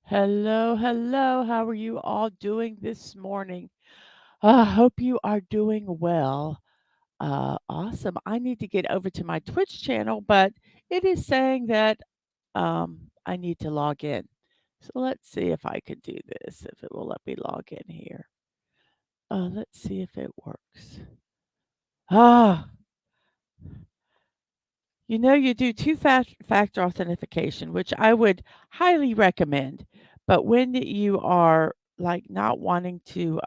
Hello, hello. How are you all doing this morning? Hope you are doing well. Awesome. I need to get over to my Twitch channel, but it is saying that I need to log in. So let's see if I can do this, if it will let me log in here. Let's see if it works. Ah, you do two-factor authentication, which I would highly recommend. But when you are like not wanting to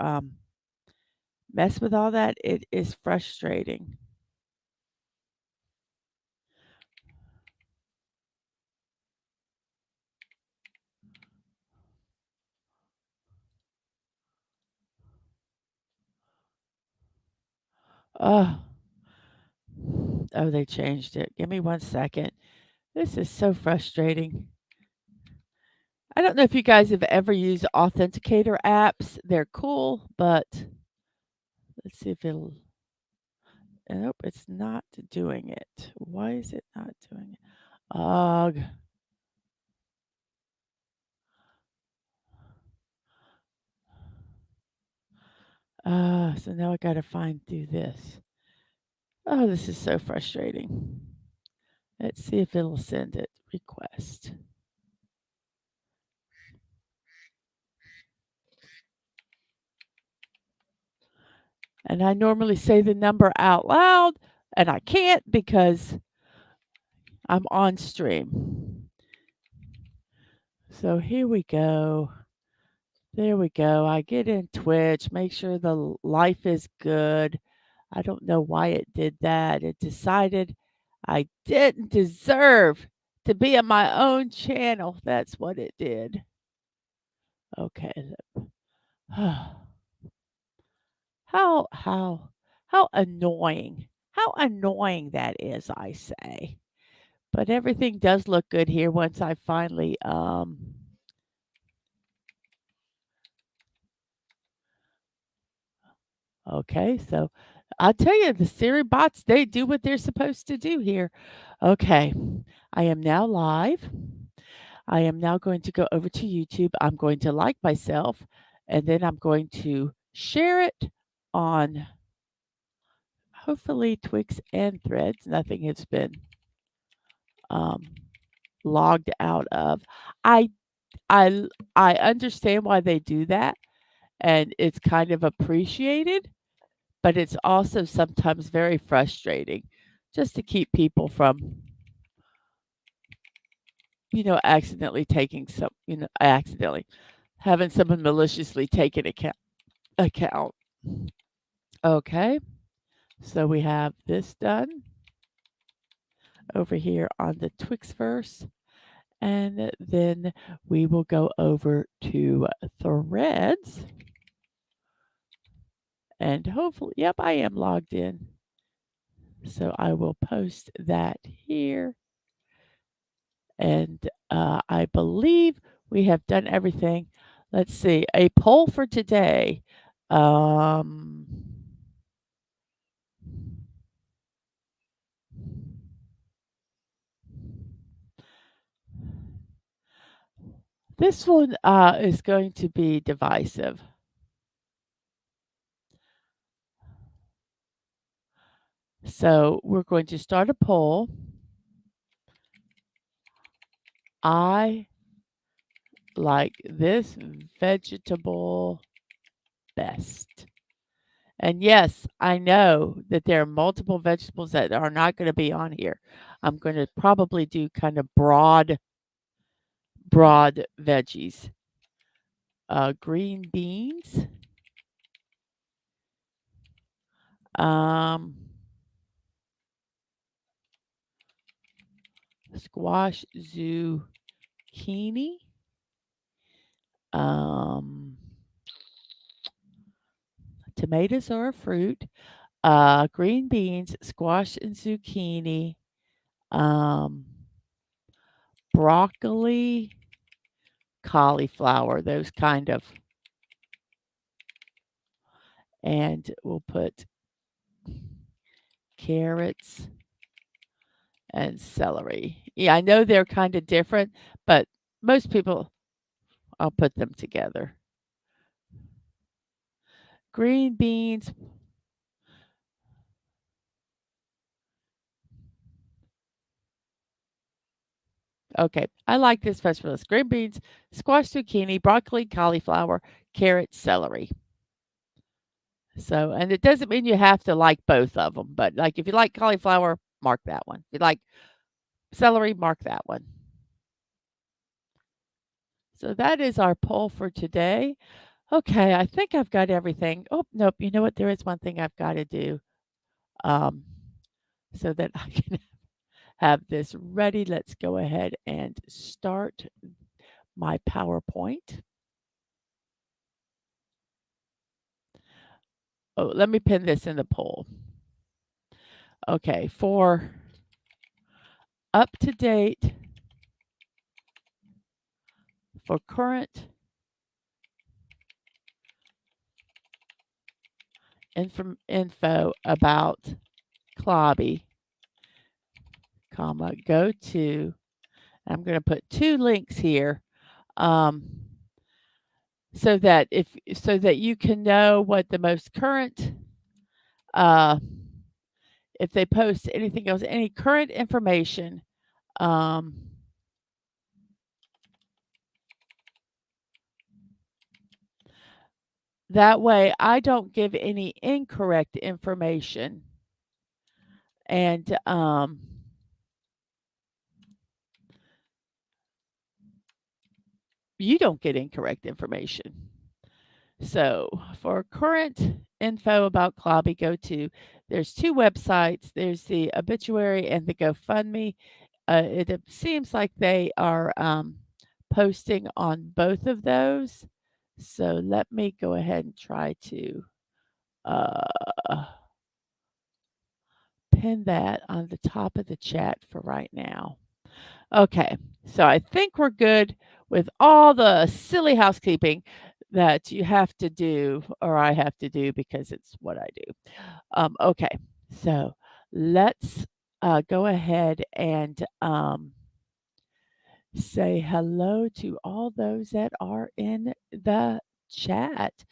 mess with all that, it is frustrating. Oh, oh, they changed it. Give me 1 second. This is so frustrating. I don't know if you guys have ever used authenticator apps. They're cool, but let's see if it'll. Nope, it's not doing it. Why is it not doing it? Ugh. So now I got to do this. Oh, this is so frustrating. Let's see if it'll send it. Request. And I normally say the number out loud, and I can't because I'm on stream. So here we go. There we go. I get in Twitch, make sure the life is good. I don't know why it did that. It decided I didn't deserve to be on my own channel. That's what it did. Okay. How how annoying. How annoying that is, I say. But everything does look good here once I finally okay, so I'll tell you the Siri bots, they do what they're supposed to do here. Okay. I am now live. I am now going to go over to YouTube. I'm going to like myself and then I'm going to share it on hopefully Twix and Threads. Nothing has been um, logged out of. I I I understand why they do that and it's kind of appreciated, but it's also sometimes very frustrating just to keep people from, accidentally taking accidentally having someone maliciously take an account. Okay. So we have this done over here on the Twixverse. And then we will go over to Threads. And hopefully, yep, I am logged in. So I will post that here. And I believe we have done everything. Let's see, a poll for today. Um, this one is going to be divisive. So we're going to start a poll. I like this vegetable best. And yes, I know that there are multiple vegetables that are not going to be on here. I'm going to probably do kind of broad veggies. Green beans, um, squash, zucchini, um, tomatoes are a fruit, green beans, squash and zucchini, um, broccoli, cauliflower, those kind of, and we'll put carrots and celery. Yeah, I know they're kind of different, but most people, I'll put them together. Green beans. Okay, I like this vegetable list. Green beans, squash, zucchini, broccoli, cauliflower, carrot, celery. So, and it doesn't mean you have to like both of them, but like if you like cauliflower, mark that one. If you like celery, mark that one. So that is our poll for today. Okay, I think I've got everything. Oh, nope. You know what? There is one thing I've got to do um, so that I can have this ready. Let's go ahead and start my PowerPoint. Oh, let me pin this in the poll. Okay, for up to date, for current info about Clobby, comma, go to, I'm going to put 2 links here so that you can know what the most current if they post anything else, any current information. That way I don't give any incorrect information. And you don't get incorrect information. So for current info about Clobby, there's 2 websites. There's the obituary and the GoFundMe. It seems like they are posting on both of those. So let me go ahead and try to pin that on the top of the chat for right now. Okay, so I think we're good with all the silly housekeeping that you have to do, or I have to do because it's what I do. Okay, so let's go ahead and say hello to all those that are in the chat.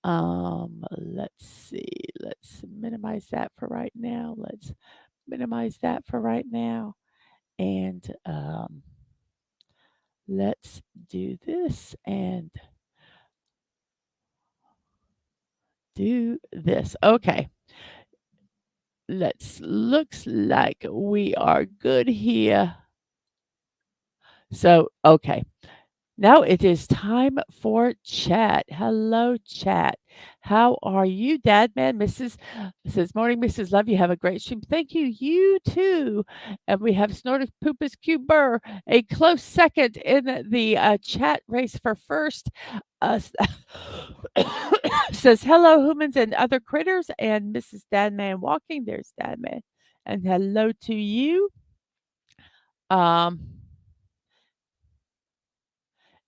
Let's see. Let's minimize that for right now. Let's minimize that for right now. And let's do this and do this. Okay. Looks like we are good here. So, okay. Now it is time for chat. Hello, chat. How are you, Dadman? Mrs. says, morning, Mrs. Love. You have a great stream. Thank you. You too. And we have Snorted Poopus Cuber, a close second in the chat race for first. Says, hello, humans and other critters. And Mrs. Dadman Walking. There's Dadman. And hello to you.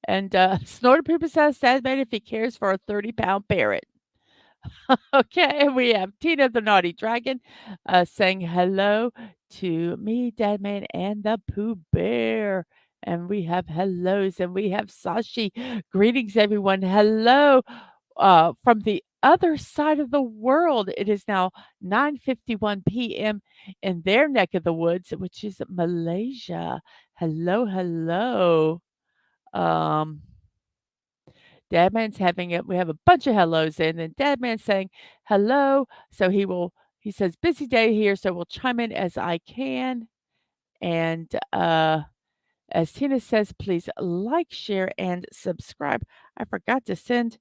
And Snorted Pooper says, sad man if he cares for a 30-pound parrot. Okay, we have Tina the Naughty Dragon saying hello to me, Dadman, and the Pooh Bear. And we have hellos, and we have Sashi. Greetings, everyone. Hello from the other side of the world. It is now 9:51 p.m. in their neck of the woods, which is Malaysia. Hello, hello. Dadman's having it. We have a bunch of hellos in, and Dadman's saying hello. So he says, busy day here, so we'll chime in as I can. And as Tina says, please like, share, and subscribe. I forgot to send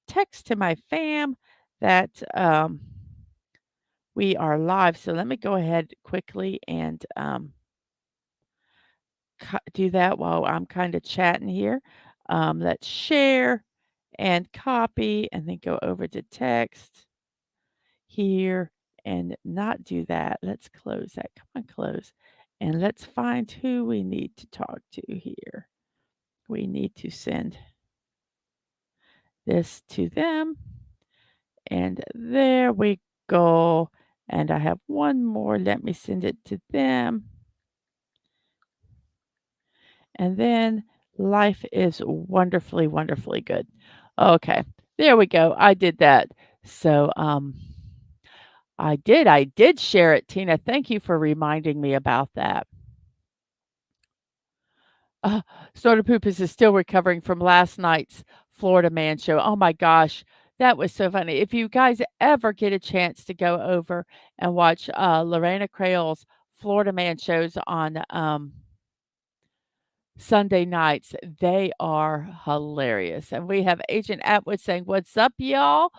text to my fam that we are live. So let me go ahead quickly and do that while I'm kind of chatting here. Let's share and copy and then go over to text here and not do that. Let's close that. Come on, close. And let's find who we need to talk to here. We need to send this to them. And there we go. And I have one more. Let me send it to them. And then Life is wonderfully, wonderfully good. Okay, there we go. I did that. So, I did share it, Tina. Thank you for reminding me about that. Uh, Soda Poopus is still recovering from last night's Florida Man show. Oh my gosh, that was so funny. If you guys ever get a chance to go over and watch Lorena Crail's Florida Man shows on Sunday nights, they are hilarious. And we have Agent Atwood saying, "What's up, y'all?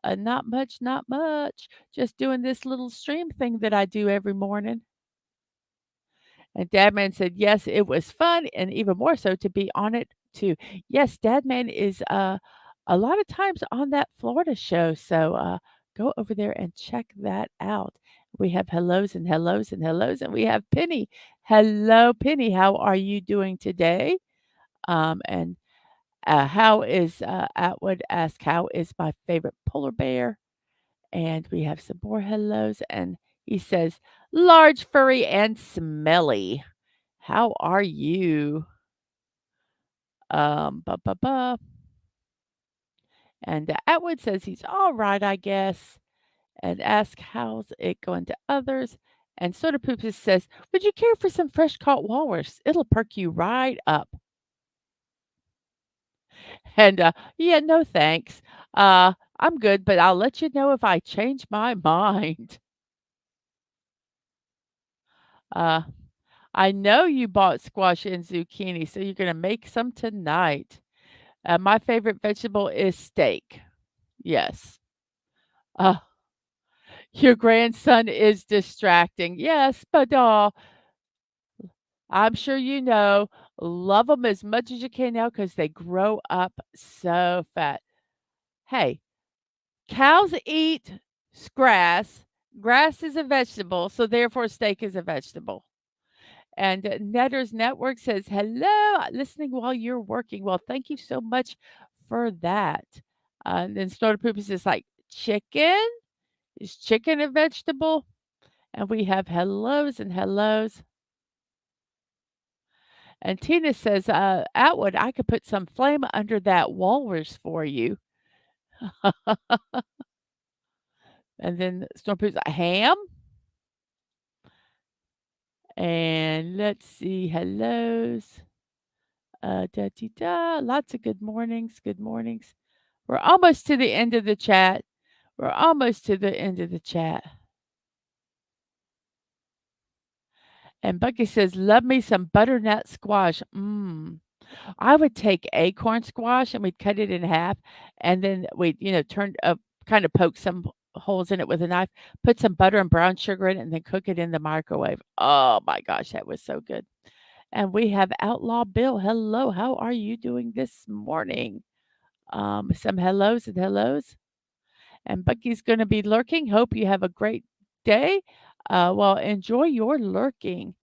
Not much, not much. Just doing this little stream thing that I do every morning." And Dadman said, "Yes, it was fun, and even more so to be on it too." Yes, Dadman is a lot of times on that Florida show, so go over there and check that out. We have hellos and hellos and hellos, and we have Penny. Hello, Penny. How are you doing today? And how is Atwood asked, "How is my favorite polar bear?" And we have some more hellos, and he says, "Large, furry, and smelly. How are you?" Ba ba ba. And Atwood says he's all right, I guess, and asks, "How's it going to others?" And Soda Poops says, "Would you care for some fresh caught walrus? It'll perk you right up." And yeah, no thanks. I'm good, but I'll let you know if I change my mind. Uh, I know you bought squash and zucchini, so you're gonna make some tonight. My favorite vegetable is steak. Yes. Uh, your grandson is distracting. Yes, but I'm sure you know, love them as much as you can now because they grow up so fat. Hey, cows eat grass. Grass is a vegetable, so therefore steak is a vegetable. And Netter's Network says, "Hello, listening while you're working." Well, thank you so much for that. And then Starter Poops is like, "Chicken? Is chicken a vegetable?" And we have hellos and hellos. And Tina says, "Atwood, I could put some flame under that walrus for you." And then Storm Poops, ham? And let's see, hellos. Da, dee, da. Lots of good mornings. Good mornings. We're almost to the end of the chat. We're almost to the end of the chat. And Bucky says, "Love me some butternut squash." I would take acorn squash and we'd cut it in half, and then we'd, turn kind of poke some holes in it with a knife, put some butter and brown sugar in it, and then cook it in the microwave. Oh my gosh, that was so good. And we have Outlaw Bill. Hello, how are you doing this morning? Some hellos and hellos. And Bucky's going to be lurking. Hope you have a great day. Well, enjoy your lurking.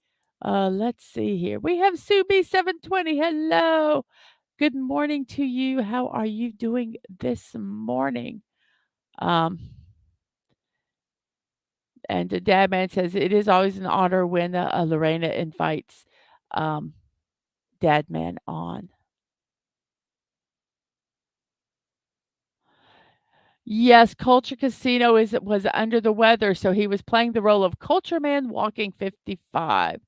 Let's see here. We have Subi720. Hello. Good morning to you. How are you doing this morning? Um, and the dad man says it is always an honor when Lorena invites um, dad man on. Yes, Culture Casino was under the weather, so he was playing the role of Culture Man Walking 55.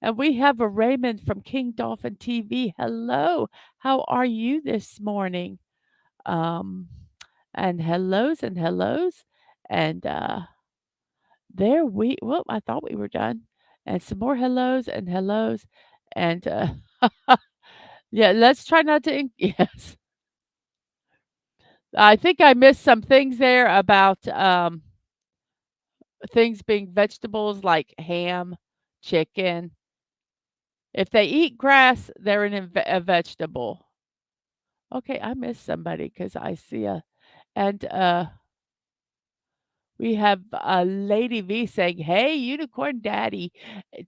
And we have a Raymond from King Dolphin TV. Hello, how are you this morning? Um, and hellos and hellos. And well, I thought we were done. And some more hellos and hellos. And yeah, let's try not to, yes. I think I missed some things there about things being vegetables like ham, chicken. If they eat grass, they're a vegetable. Okay, I missed somebody because I see and we have Lady V saying, "Hey, Unicorn Daddy,"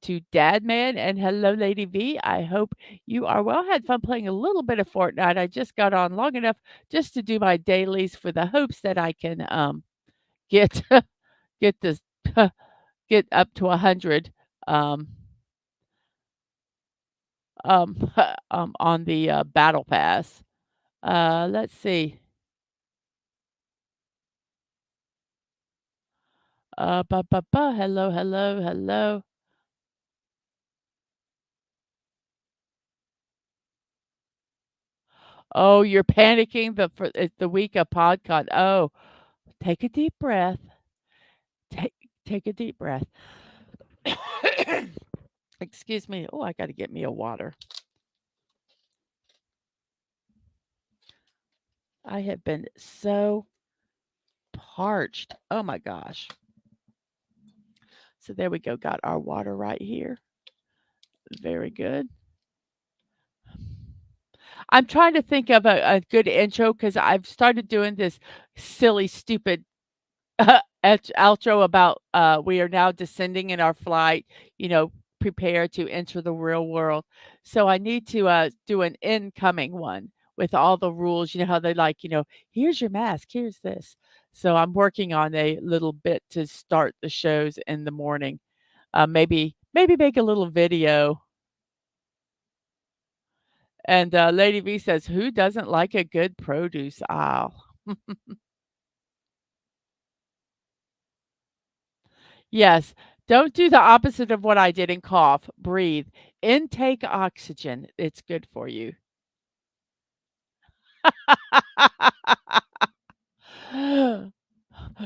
to Dadman, and hello, Lady V. I hope you are well. Had fun playing a little bit of Fortnite. I just got on long enough just to do my dailies for the hopes that I can get get this get up to 100. Um, on the, battle pass. Let's see. Hello, hello, hello. Oh, you're panicking it's the week of PodCon. Oh, take a deep breath. Take take a deep breath. Excuse me. Oh, I gotta get me a water. I have been so parched. Oh my gosh. So there we go. Got our water right here. Very good. I'm trying to think of a good intro because I've started doing this silly, stupid outro about we are now descending in our flight, you know, prepare to enter the real world. So I need to do an incoming one with all the rules. You know how they like, here's your mask, here's this. So I'm working on a little bit to start the shows in the morning. Maybe make a little video. And Lady V says, "Who doesn't like a good produce aisle?" Yes. Don't do the opposite of what I did and cough. Breathe. Intake oxygen. It's good for you.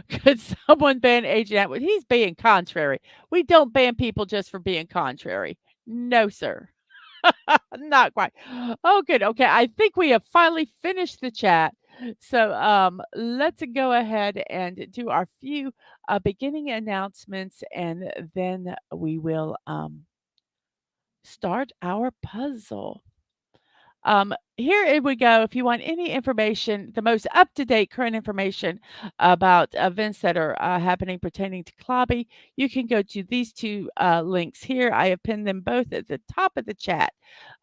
Could someone ban Agent Atwood? He's being contrary. We don't ban people just for being contrary. No, sir. Not quite. Oh, good. Okay. I think we have finally finished the chat. So let's go ahead and do our few beginning announcements, and then we will start our puzzle. Here we go. If you want any information, the most up to date current information about events that are happening pertaining to Klobby, you can go to these two links here. I have pinned them both at the top of the chat.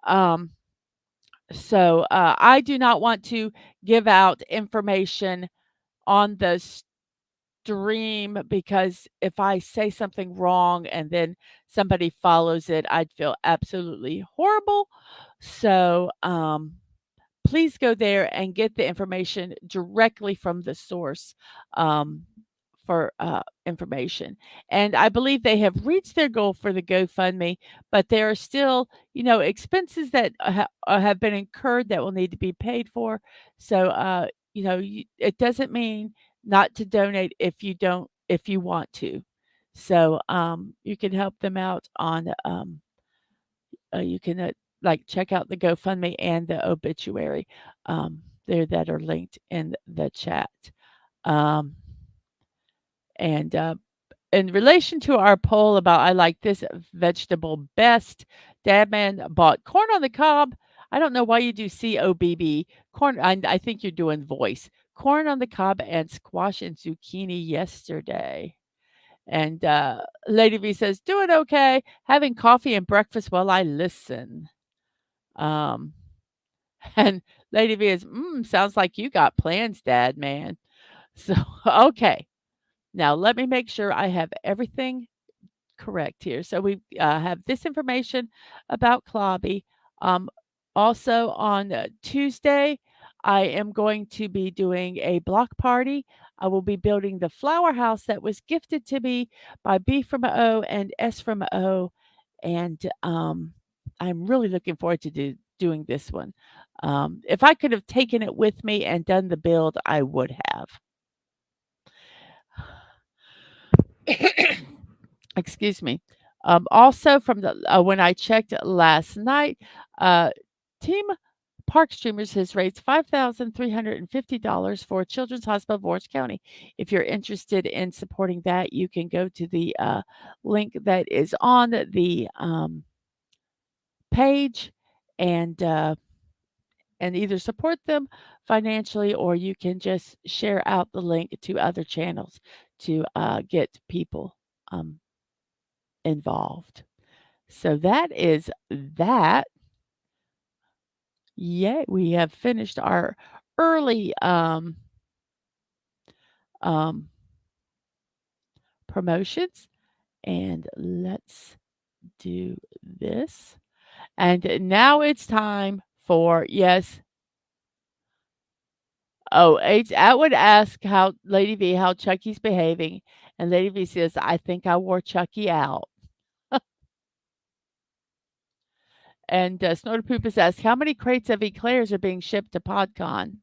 Um, so I do not want to give out information on the stream because if I say something wrong and then somebody follows it, I'd feel absolutely horrible. So please go there and get the information directly from the source for information. And I believe they have reached their goal for the GoFundMe, but there are still, expenses that have been incurred that will need to be paid for. So it doesn't mean not to donate if you want to. So you can help them out on you can like check out the GoFundMe and the obituary there that are linked in the chat. Um, and in relation to our poll about I like this vegetable best, Dadman bought corn on the cob. I don't know why you do COBB. Corn, I think you're doing voice. Corn on the cob and squash and zucchini yesterday. And Lady V says, doing okay. Having coffee and breakfast while I listen. Um, and Lady V is, sounds like you got plans, Dad, man. So, okay. Now let me make sure I have everything correct here. So we have this information about Klobby. Um, Also on Tuesday, I am going to be doing a block party. I will be building the flower house that was gifted to me by B from O and S from O. And I'm really looking forward to doing this one. If I could have taken it with me and done the build, I would have. Excuse me. Also, from the when I checked last night, uh, Team Park Streamers has raised $5,350 for Children's Hospital of Orange County. If you're interested in supporting that, you can go to the link that is on the page and either support them financially or you can just share out the link to other channels to get people involved. So that is that. Yay, we have finished our early um, promotions. And let's do this. And now it's time for yes. Oh, Atwood asked how Lady V how Chucky's behaving, and Lady V says, "I think I wore Chucky out." And Snorterpoopus asks, "How many crates of eclairs are being shipped to PodCon?"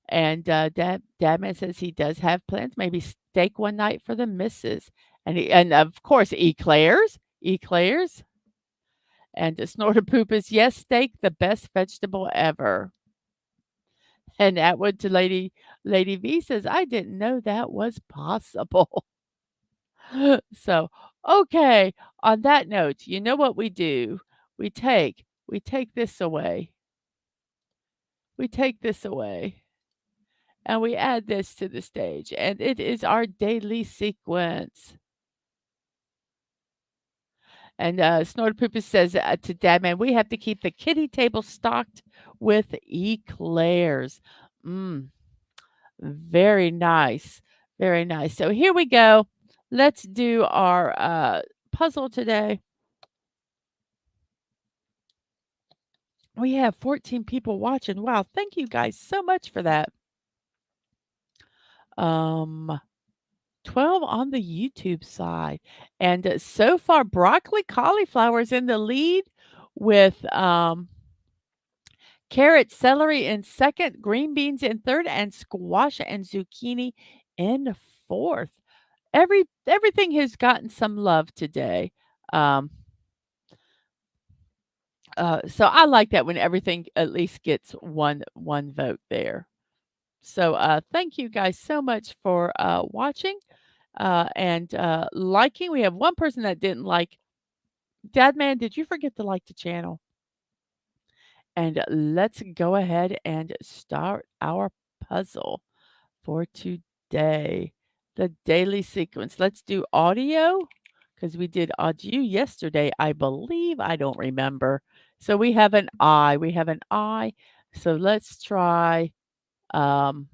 And Dadman says he does have plans, maybe steak one night for the missus, and of course eclairs. And Snorterpoopus, yes, steak, the best vegetable ever. And Atwood to Lady V says, "I didn't know that was possible." So, okay, on that note, you know what we do? We take this away. We take this away, and we add this to the stage, and it is our daily sequence. And Snorterpoopus says to Dadman, "We have to keep the kitty table stocked with eclairs." Mm, very nice. Very nice. So here we go. Let's do our puzzle today. We have 14 people watching. Wow, thank you guys so much for that. 12 on the YouTube side. And so far, broccoli cauliflower is in the lead with carrot, celery in second, green beans in third, and squash and zucchini in fourth. Everything has gotten some love today. Um, so I like that when everything at least gets one vote there. So thank you guys so much for watching and liking. We have one person that didn't like. Dadman, did you forget to like the channel? And let's go ahead and start our puzzle for today. The daily sequence. Let's do audio because we did audio yesterday, I believe. I don't remember. So we have an I. We have an I. So let's try SPICE,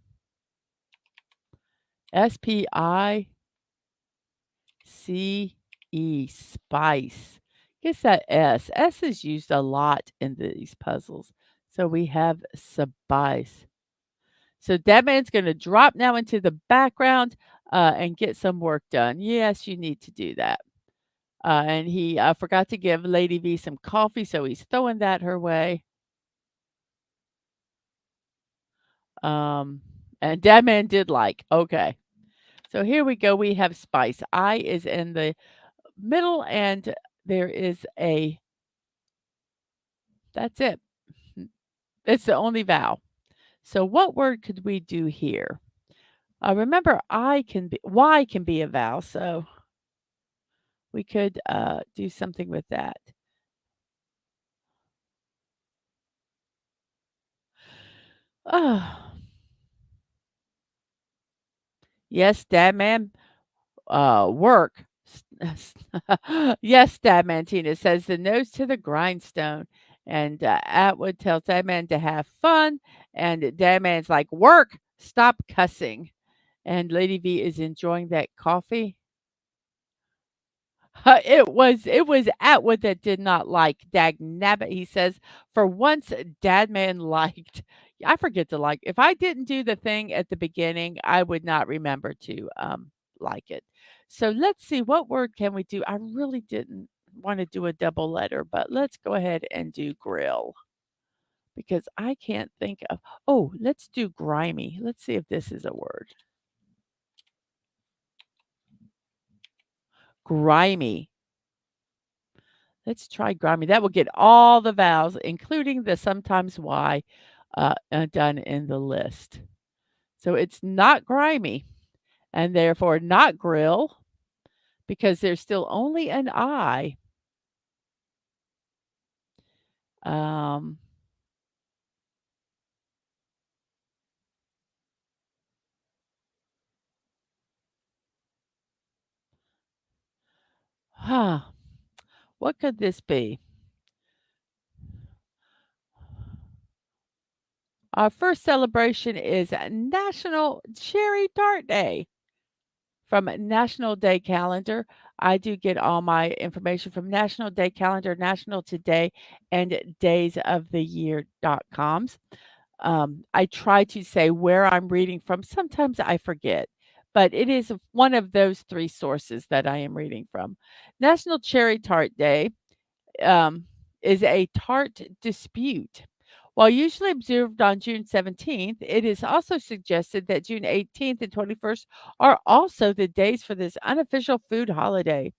spice. Guess that S. S is used a lot in these puzzles. So we have spice. So that man's going to drop now into the background and get some work done. Yes, you need to do that. And he forgot to give Lady V some coffee, so he's throwing that her way. And that man did like. Okay. So here we go. We have spice. I is in the middle, and there is a. That's it. It's the only vowel. So what word could we do here? Remember, Y can be a vowel, so we could do something with that. Oh, yes, Dad man. Work. Yes, Dad man. Tina says the nose to the grindstone. And Atwood tells Dad man to have fun. And Dad man's like, work, stop cussing. And Lady V is enjoying that coffee. It was Atwood that did not like Dagnabbit. He says, "For once, Dadman liked." I forget to like. If I didn't do the thing at the beginning, I would not remember to like it. So let's see what word can we do. I really didn't want to do a double letter, but let's go ahead and do grill because I can't think of. Oh, let's do grimy. Let's see if this is a word. Grimy. Let's try grimy. That will get all the vowels, including the sometimes Y, done in the list. So it's not grimy, and therefore not grill, because there's still only an I. Um, huh. What could this be? Our first celebration is National Cherry Tart Day from National Day Calendar. I do get all my information from National Day Calendar, National Today, and daysoftheyear.coms. I try to say where I'm reading from. Sometimes I forget, but it is one of those three sources that I am reading from. National Cherry Tart Day um, is a tart dispute. While usually observed on June 17th, it is also suggested that June 18th and 21st are also the days for this unofficial food holiday.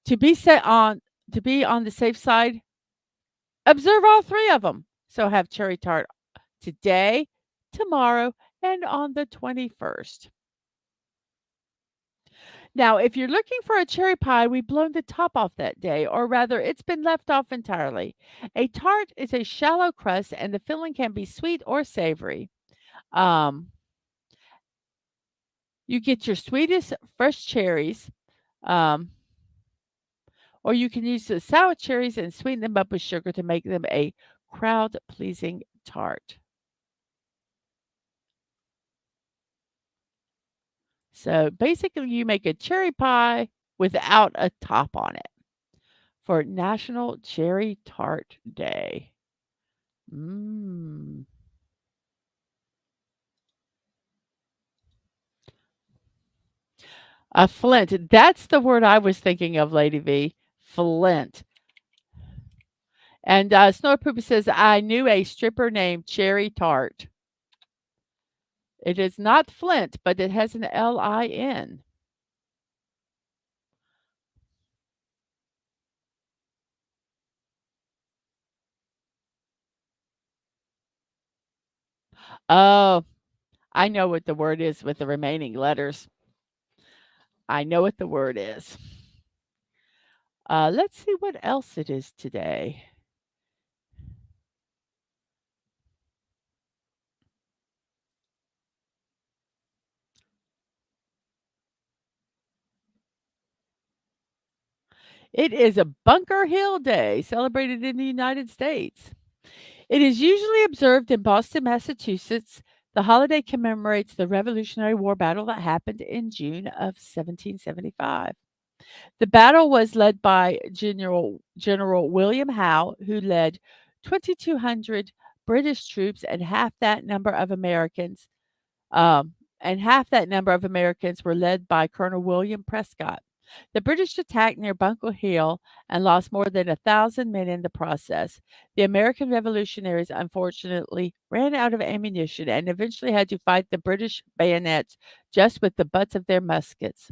To be set on to be on the safe side, observe all three of them. So have cherry tart today, tomorrow, and on the 21st. Now, if you're looking for a cherry pie, we've blown the top off that day, or rather, it's been left off entirely. A tart is a shallow crust, and the filling can be sweet or savory. Um, you get your sweetest fresh cherries, um, or you can use the sour cherries and sweeten them up with sugar to make them a crowd pleasing tart. So basically, you make a cherry pie without a top on it for National Cherry Tart Day. Mmm. A flint. That's the word I was thinking of, Lady V. Flint. And Snore Pooper says, I knew a stripper named Cherry Tart. It is not Flint, but it has an Lin. Oh, I know what the word is with the remaining letters. I know what the word is. Let's see what else it is today. It is a Bunker Hill Day celebrated in the United States. It is usually observed in Boston, Massachusetts. The holiday commemorates the Revolutionary War battle that happened in June of 1775. The battle was led by General William Howe, who led 2,200 British troops and half that number of Americans were led by Colonel William Prescott. The British attacked near Bunker Hill and lost more than 1,000 men in the process. The American revolutionaries unfortunately ran out of ammunition and eventually had to fight the British bayonets just with the butts of their muskets.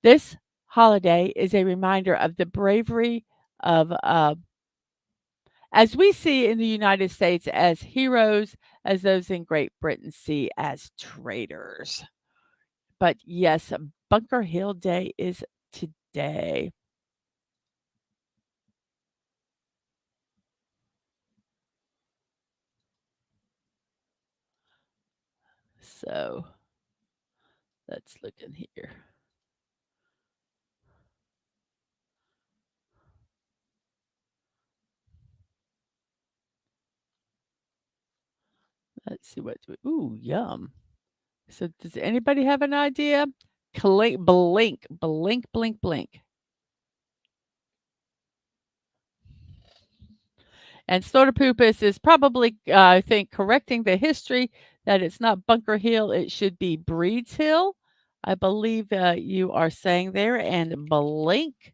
This holiday is a reminder of the bravery of, as we see in the United States as heroes, as those in Great Britain see as traitors. But yes, Bunker Hill Day is today. So let's look in here. Let's see what. Ooh, yum. So does anybody have an idea? Blink, blink, blink, blink. And Stortopupus is probably, I think, correcting the history that it's not Bunker Hill, it should be Breeds Hill. I believe you are saying there. And blink,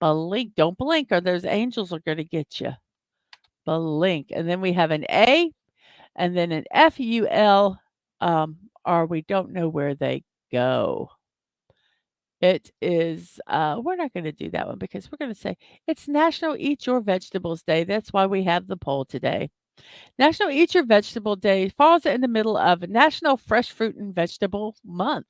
blink, don't blink, or those angels are going to get you. Blink. And then we have an A, and then an FUL, or we don't know where they go. It is, we're not going to do that one because we're going to say it's National Eat Your Vegetables Day. That's why we have the poll today. National Eat Your Vegetable Day falls in the middle of National Fresh Fruit and Vegetable Month.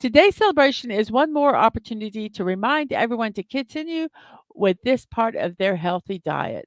Today's celebration is one more opportunity to remind everyone to continue with this part of their healthy diet.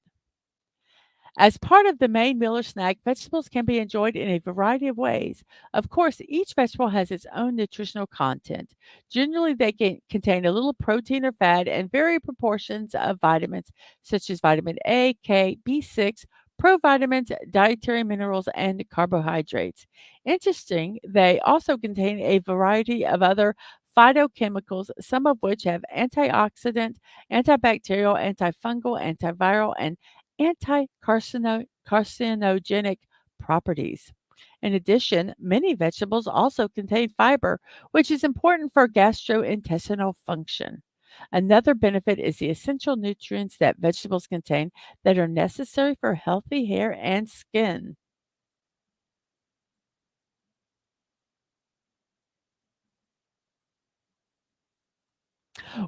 As part of the main meal or snack, vegetables can be enjoyed in a variety of ways. Of course, each vegetable has its own nutritional content. Generally, they can contain a little protein or fat and vary proportions of vitamins such as vitamin A, K, B6, provitamins, dietary minerals, and carbohydrates. Interesting, they also contain a variety of other phytochemicals, some of which have antioxidant, antibacterial, antifungal, antiviral, and anti-carcinogenic properties. In addition, many vegetables also contain fiber, which is important for gastrointestinal function. Another benefit is the essential nutrients that vegetables contain that are necessary for healthy hair and skin.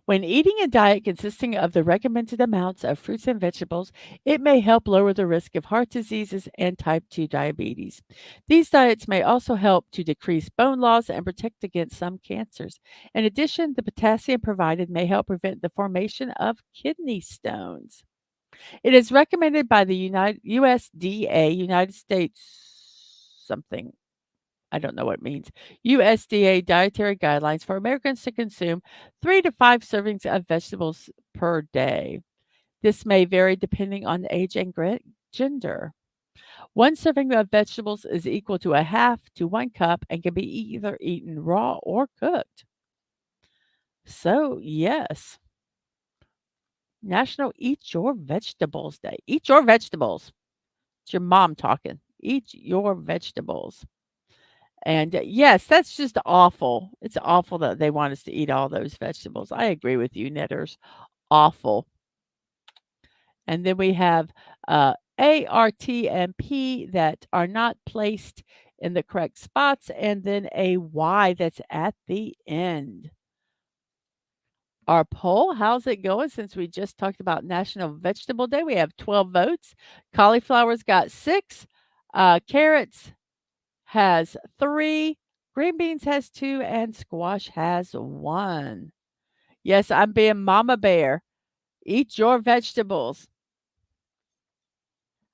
When eating a diet consisting of the recommended amounts of fruits and vegetables, it may help lower the risk of heart diseases and type 2 diabetes. These diets may also help to decrease bone loss and protect against some cancers. In addition, the potassium provided may help prevent the formation of kidney stones. It is recommended by the USDA, United States something. I don't know what it means. USDA dietary guidelines for Americans to consume 3 to 5 servings of vegetables per day. This may vary depending on age and gender. One serving of vegetables is equal to a half to 1 cup and can be either eaten raw or cooked. So, yes, National Eat Your Vegetables Day. Eat your vegetables. It's your mom talking. Eat your vegetables. And, yes, that's just awful. It's awful that they want us to eat all those vegetables. I agree with you, Knitters. Awful. And then we have, A, R, T, and P that are not placed in the correct spots, and then a Y that's at the end. Our poll, how's it going since we just talked about National Vegetable Day? We have 12 votes. Cauliflower's got 6. Carrots has 3, green beans has 2, and squash has 1. Yes, I'm being mama bear. Eat your vegetables.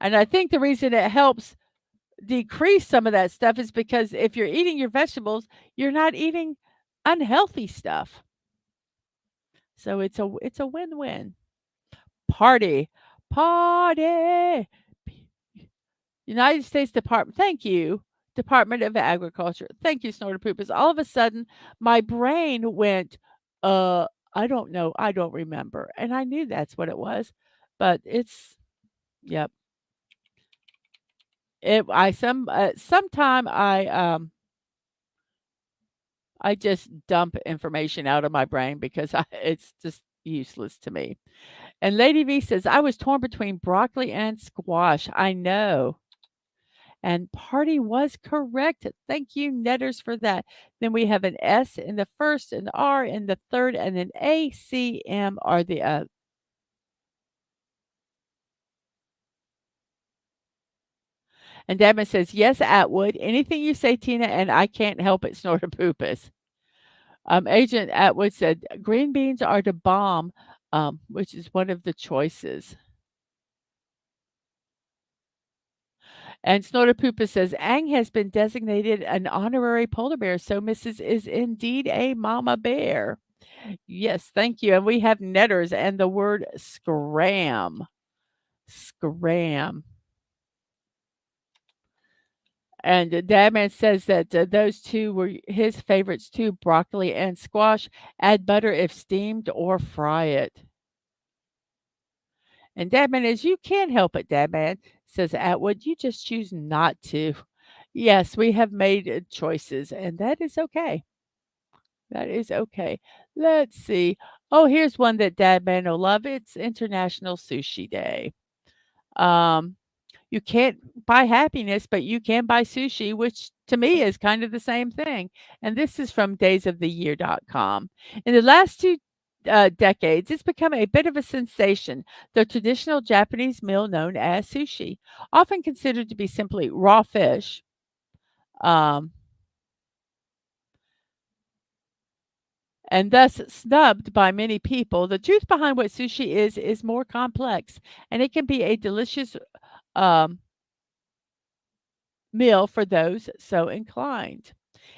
And I think the reason it helps decrease some of that stuff is because if you're eating your vegetables, you're not eating unhealthy stuff. So it's a win-win. Party. Party. United States Department, thank you, Department of Agriculture. Thank you, Snorter Poopers. All of a sudden, my brain went, I don't know, I don't remember. And I knew that's what it was, but it's, yep. Sometime I just dump information out of my brain because it's just useless to me. And Lady V says, I was torn between broccoli and squash. I know. And party was correct. Thank you, Netters, for that. Then we have an S in the first, an R in the third, and an A, C, M are the And Devin says, yes, Atwood. Anything you say, Tina, and I can't help it, Snorterpoopus. Agent Atwood said, green beans are the bomb, which is one of the choices. And Snorterpoopus says, Ang has been designated an honorary polar bear, so Mrs. is indeed a mama bear. Yes, thank you. And we have netters and the word scram. Scram. And Dadman says that those two were his favorites too, broccoli and squash. Add butter if steamed or fry it. And Dadman is, you can't help it, Dadman, says Atwood. You just choose not to. Yes, we have made choices, and that is okay. That is okay. Let's see. Oh, here's one that Dadman will love. It's International Sushi Day. Um, you can't buy happiness, but you can buy sushi, which to me is kind of the same thing. And this is from daysoftheyear.com. In the last 2 decades, it's become a bit of a sensation. The traditional Japanese meal known as sushi, often considered to be simply raw fish, um, and thus snubbed by many people. The truth behind what sushi is more complex, and it can be a delicious um, meal for those so inclined.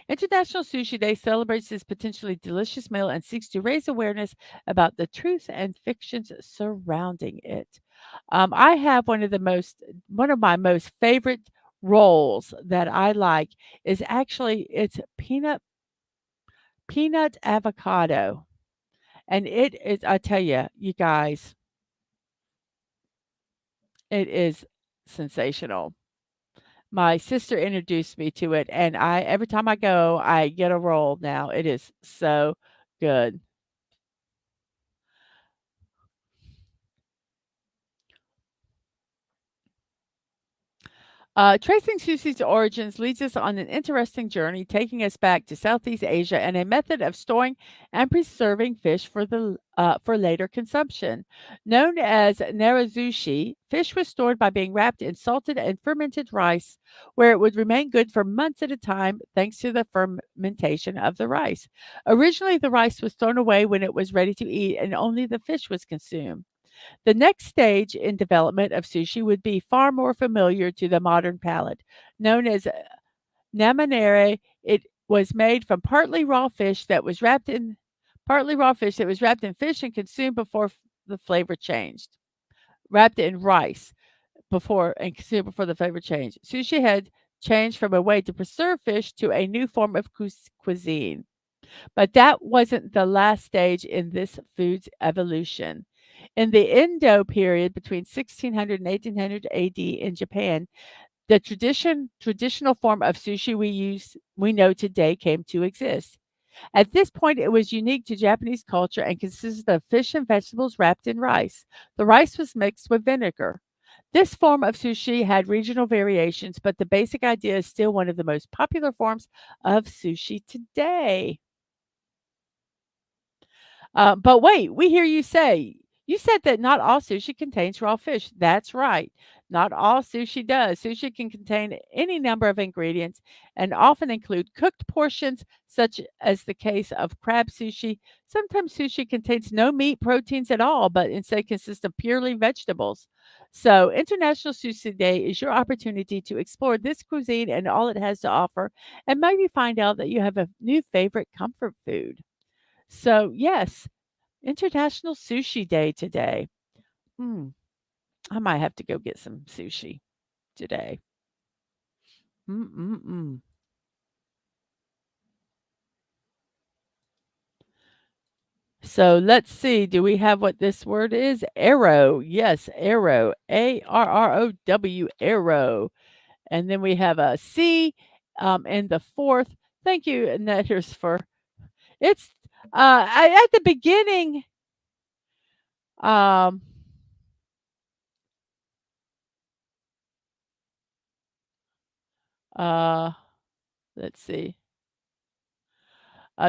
International Sushi Day celebrates this potentially delicious meal and seeks to raise awareness about the truth and fictions surrounding it. I have one of my most favorite rolls that I like is actually it's peanut avocado. And it is, I tell you guys, it is sensational. My sister introduced me to it, and I every time I go, I get a roll now. It is so good. Tracing sushi's origins leads us on an interesting journey, taking us back to Southeast Asia and a method of storing and preserving fish for later consumption. Known as narazushi, fish was stored by being wrapped in salted and fermented rice, where it would remain good for months at a time thanks to the fermentation of the rice. Originally, the rice was thrown away when it was ready to eat, and only the fish was consumed. The next stage in development of sushi would be far more familiar to the modern palate. Known as namanere, it was made from partly raw fish that was wrapped in fish and consumed before the flavor changed. Wrapped in rice before and consumed before the flavor changed. Sushi had changed from a way to preserve fish to a new form of cuisine. But that wasn't the last stage in this food's evolution. In the Edo period between 1600 and 1800 AD in Japan, the traditional form of sushi we know today came to exist. At this point, it was unique to Japanese culture and consisted of fish and vegetables wrapped in rice. The rice was mixed with vinegar. This form of sushi had regional variations, but the basic idea is still one of the most popular forms of sushi today. But wait, we hear you said that not all sushi contains raw fish. That's right. Not all sushi does. Sushi can contain any number of ingredients and often include cooked portions, such as the case of crab sushi. Sometimes sushi contains no meat proteins at all, but instead consists of purely vegetables. So, International Sushi Day is your opportunity to explore this cuisine and all it has to offer, and maybe find out that you have a new favorite comfort food. So, yes, International Sushi Day today. Mm, I might have to go get some sushi today. Mm-mm-mm. So let's see. Do we have what this word is? Arrow. Yes, arrow. ARROW, arrow. And then we have a C in the fourth. Thank you, Netters, for it's at the beginning. Um, uh, let's see.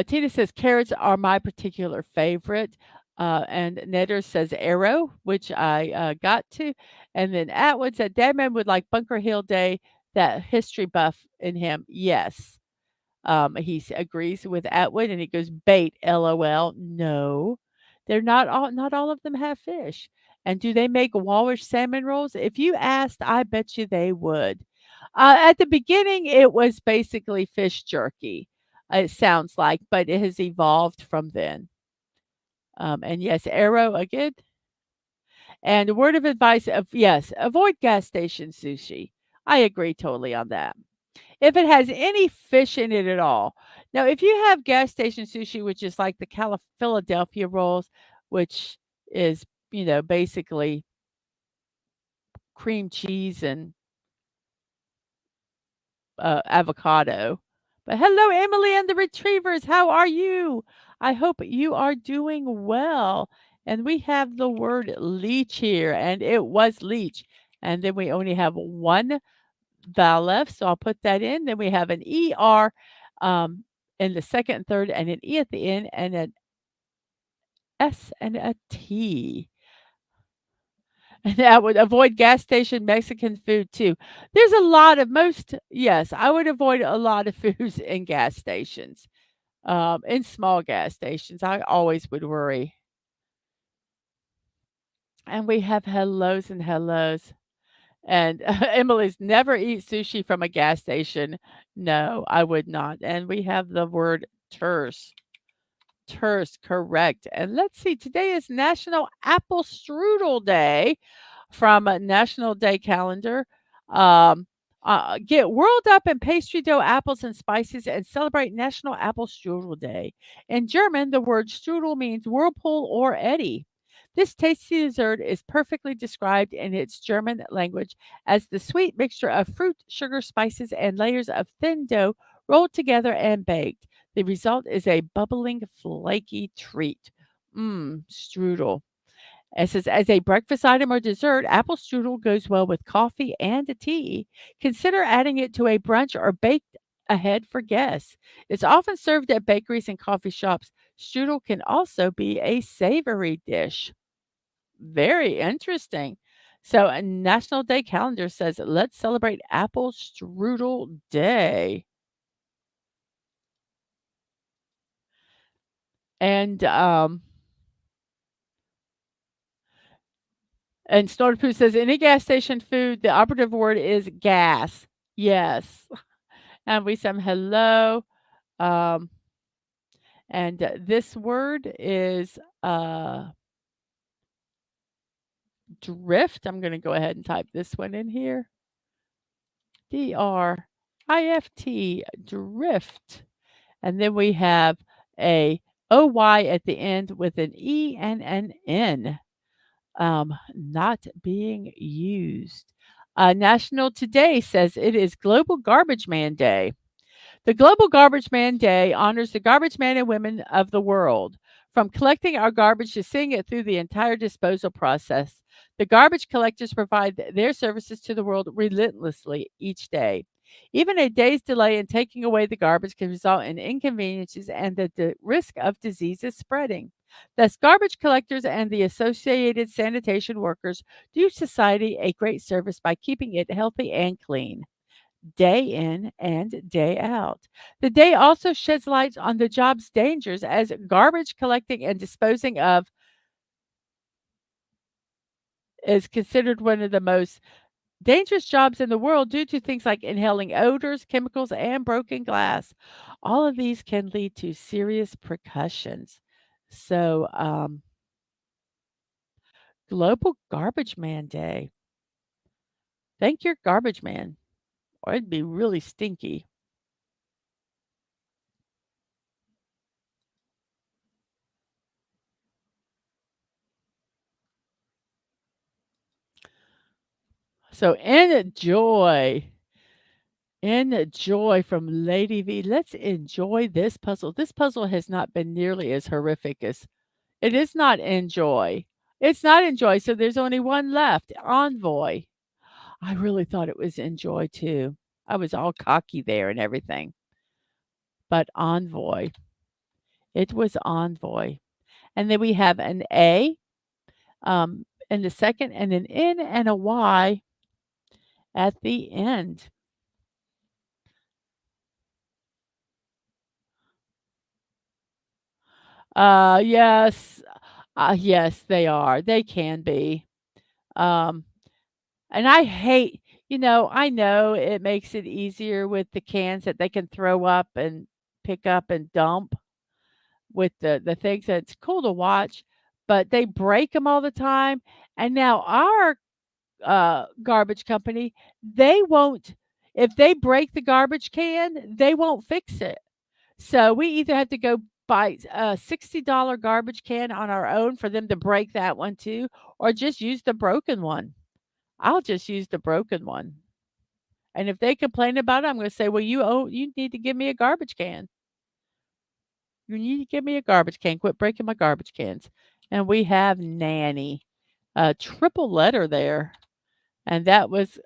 Tina says carrots are my particular favorite. And Netter says arrow, which I got to. And then Atwood said Dadman would like Bunker Hill Day, that history buff in him. Yes. Agrees with Atwood and he goes, bait, LOL. No, not all of them have fish. And do they make walrus salmon rolls? If you asked, I bet you they would. At the beginning, it was basically fish jerky, it sounds like, but it has evolved from then. And yes, arrow again. And a word of advice of yes, avoid gas station sushi. I agree totally on that. If it has any fish in it at all. Now, if you have gas station sushi, which is like the Philadelphia rolls, which is, basically cream cheese and avocado. But hello, Emily and the Retrievers. How are you? I hope you are doing well. And we have the word leech here, and it was leech. And then we only have one vowel left, so I'll put that in. Then we have an ER in the second and third, and an E at the end, and an S and a T. And that would avoid gas station Mexican food too. There's a lot of yes, I would avoid a lot of foods in gas stations, in small gas stations. I always would worry. And we have hellos and hellos. And Emily's never eat sushi from a gas station. No, I would not. And we have the word terse. Terse, correct. And let's see, today is National Apple Strudel Day from a National Day calendar. Um, Get whirled up in pastry dough, apples, and spices and celebrate National Apple Strudel Day. In German, the word strudel means whirlpool or eddy. This tasty dessert is perfectly described in its German language as the sweet mixture of fruit, sugar, spices, and layers of thin dough rolled together and baked. The result is a bubbling, flaky treat. Mmm, strudel. It says, as a breakfast item or dessert, apple strudel goes well with coffee and tea. Consider adding it to a brunch or baked ahead for guests. It's often served at bakeries and coffee shops. Strudel can also be a savory dish. Very interesting. So, a National Day calendar says, let's celebrate Apple Strudel Day. And And Snortapoo says, any gas station food, the operative word is gas. Yes. And we say hello. Um, and this word is drift. I'm going to go ahead and type this one in here. DRIFT, drift. And then we have a OY at the end with an E and an N. Not being used. National Today says it is Global Garbage Man Day. The Global Garbage Man Day honors the garbage men and women of the world. From collecting our garbage to seeing it through the entire disposal process, the garbage collectors provide their services to the world relentlessly each day. Even a day's delay in taking away the garbage can result in inconveniences and the risk of diseases spreading. Thus, garbage collectors and the associated sanitation workers do society a great service by keeping it healthy and clean day in and day out. The day also sheds light on the job's dangers as garbage collecting and disposing of is considered one of the most dangerous jobs in the world due to things like inhaling odors, chemicals, and broken glass. All of these can lead to serious percussions. So, Global Garbage Man Day. Thank your garbage man, or it'd be really stinky. So, enjoy from Lady V. Let's enjoy this puzzle. This puzzle has not been nearly as horrific as it is not enjoy. It's not enjoy. So, there's only one left envoy. I really thought it was enjoy too. I was all cocky there and everything. But envoy. It was envoy. And then we have an A in the second, and an N and a Y at the end. Yes. Yes, they are. They can be. Um, and I hate, I know it makes it easier with the cans that they can throw up and pick up and dump with the things that's cool to watch, but they break them all the time. And now our garbage company, they won't, if they break the garbage can, they won't fix it. So we either have to go buy a $60 garbage can on our own for them to break that one too, or just use the broken one. I'll just use the broken one. And if they complain about it, I'm going to say, well, you need to give me a garbage can. You need to give me a garbage can. Quit breaking my garbage cans. And we have nanny, a triple letter there. And that was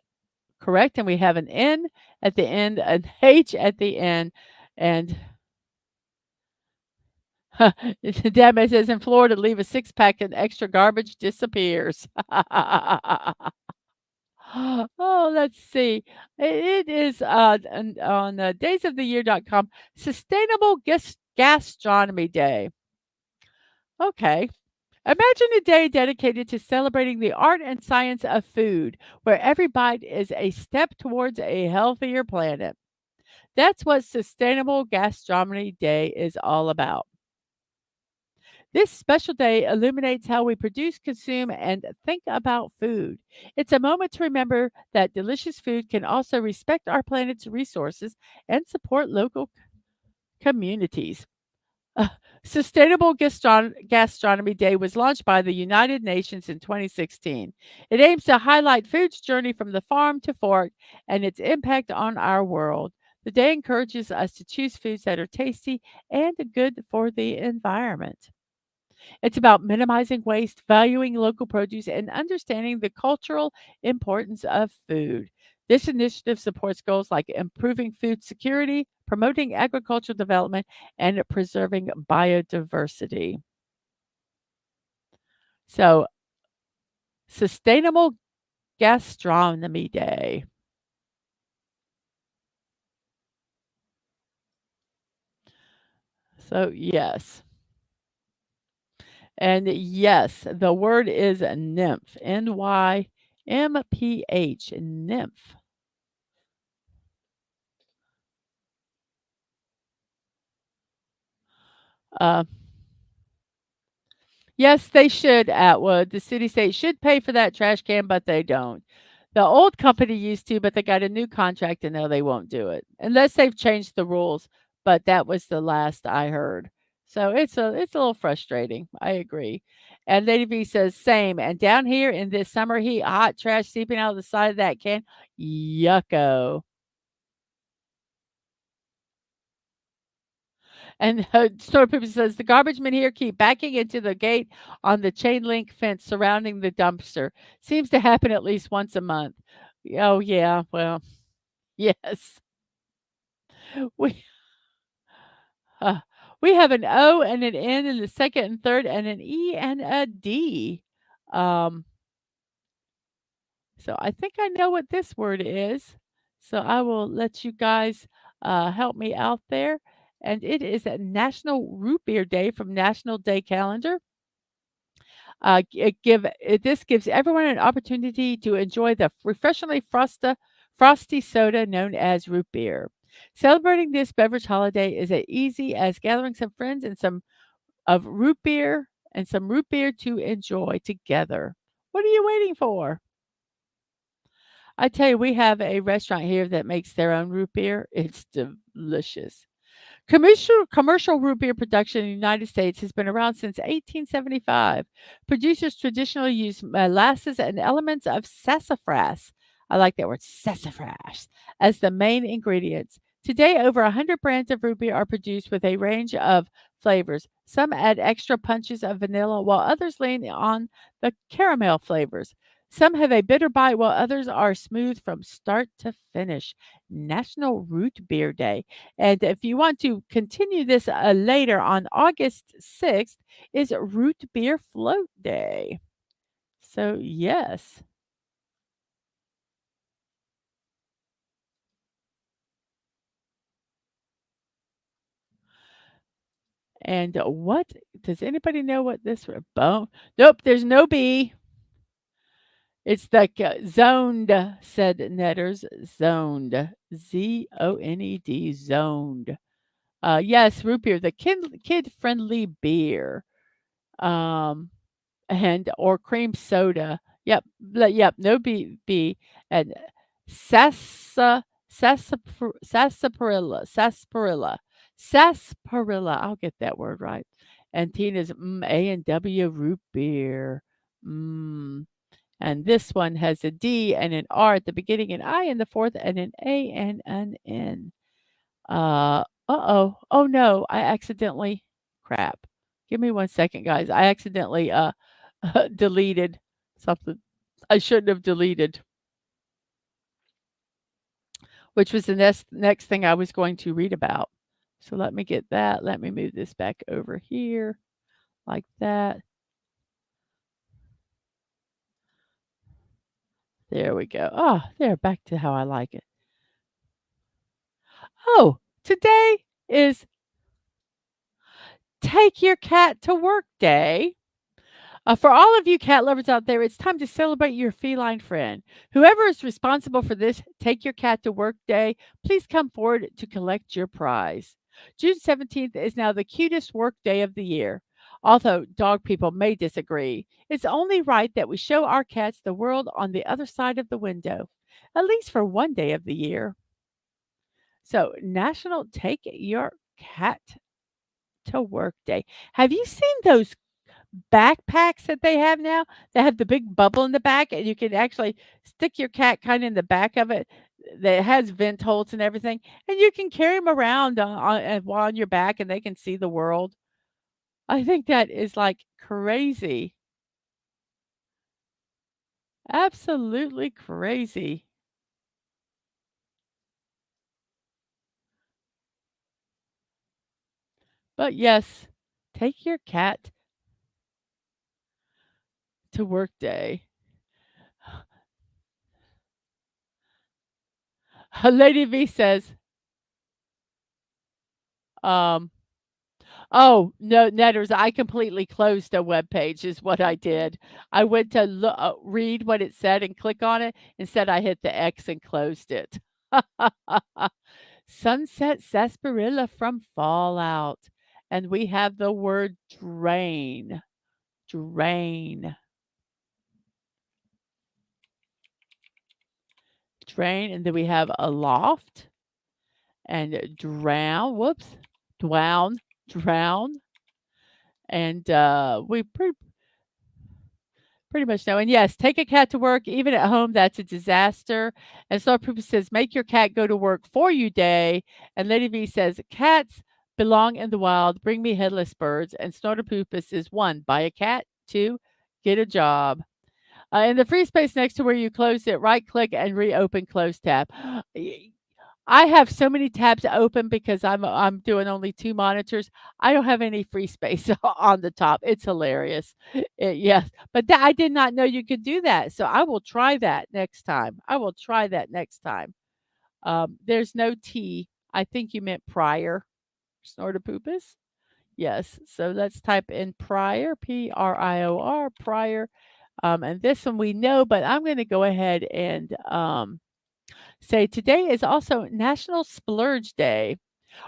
correct. And we have an N at the end, an H at the end. And Dadman says in Florida, leave a six pack and extra garbage disappears. Oh, let's see. It is on daysoftheyear.com, Sustainable Gastronomy Day. Okay. Imagine a day dedicated to celebrating the art and science of food, where every bite is a step towards a healthier planet. That's what Sustainable Gastronomy Day is all about. This special day illuminates how we produce, consume, and think about food. It's a moment to remember that delicious food can also respect our planet's resources and support local communities. Uh, Sustainable Gastronomy Day was launched by the United Nations in 2016. It aims to highlight food's journey from the farm to fork and its impact on our world. The day encourages us to choose foods that are tasty and good for the environment. It's about minimizing waste, valuing local produce, and understanding the cultural importance of food. This initiative supports goals like improving food security, promoting agricultural development, and preserving biodiversity. So, Sustainable Gastronomy Day. So, yes. And yes, the word is nymph. NYMPH. Nymph. Uh, Yes, they should, Atwood. The city state should pay for that trash can, but they don't. The old company used to, but they got a new contract and now they won't do it unless they've changed the rules. But that was the last I heard. So it's a little frustrating. I agree. And Lady V says same. And down here in this summer heat, hot trash seeping out of the side of that can, yucko. And Store People says the garbage men here keep backing into the gate on the chain link fence surrounding the dumpster. Seems to happen at least once a month. Oh yeah, well, yes. We uh, we have an O and an N in the second and third, and an E and a D. Um, so I think I know what this word is. So I will let you guys help me out there. And it is a National Root Beer Day from National Day Calendar. This gives everyone an opportunity to enjoy the refreshingly frosty soda known as root beer. Celebrating this beverage holiday is as easy as gathering some friends and some root beer to enjoy together. What are you waiting for? I tell you, we have a restaurant here that makes their own root beer. It's delicious. Commercial root beer production in the United States has been around since 1875. Producers traditionally use molasses and elements of sassafras. I like that word, sassafras, as the main ingredients. Today, over 100 brands of root beer are produced with a range of flavors. Some add extra punches of vanilla, while others lean on the caramel flavors. Some have a bitter bite, while others are smooth from start to finish. National Root Beer Day. And if you want to continue this later on August 6th is Root Beer Float Day. So, yes. And what does anybody know what this bone? Nope, there's no B. It's like zoned, said Netters. Zoned. ZONED. Zoned. Yes, root beer, the kid friendly beer. Um, and or cream soda. Yep, yep, no B and sarsaparilla. I'll get that word right. And Tina's A&W root beer. Mm. And this one has a D and an R at the beginning, an I in the fourth, and an A and an N. Uh-oh. Oh no, I accidentally crap. Give me 1 second, guys. I accidentally deleted something I shouldn't have deleted, which was the next thing I was going to read about. So let me get that. Let me move this back over here like that. There we go. Oh, there, back to how I like it. Oh, today is Take Your Cat to Work Day. For all of you cat lovers out there, it's time to celebrate your feline friend. Whoever is responsible for this Take Your Cat to Work Day, please come forward to collect your prize. June 17th is now the cutest work day of the year. Although dog people may disagree, it's only right that we show our cats the world on the other side of the window, at least for one day of the year. So, National Take Your Cat to Work Day. Have you seen those backpacks that they have now that have the big bubble in the back, and you can actually stick your cat kinda in the back of it that has vent holes and everything, and you can carry them around while on your back, and they can see the world. I think that is, like, crazy. Absolutely crazy. But yes, take your cat to work day. Lady V says, um oh, no, Netters, I completely closed a web page is what I did. I went to read what it said and click on it. Instead, I hit the X and closed it. Sunset sarsaparilla from Fallout. And we have the word drain. Drain. Drain. And then we have aloft and drown. Whoops. Drown. Drown. And we pretty much no. And yes, take a cat to work, even at home, that's a disaster. And Star Pooper says, make your cat go to work for you day. And Lady V says, cats belong in the wild. Bring me headless birds. And Snorter Poopus is one, buy a cat. Two, get a job. In the free space next to where you closed it, right click and reopen close tab. I have so many tabs open because I'm doing only 2 monitors. I don't have any free space on the top. It's hilarious. Yes, but I did not know you could do that, so I will try that next time. I will try that next time. There's no T. I think you meant prior. Snortopoopus? Yes, so let's type in prior, Prior, prior. And this one we know, but I'm gonna go ahead and, say today is also National Splurge Day.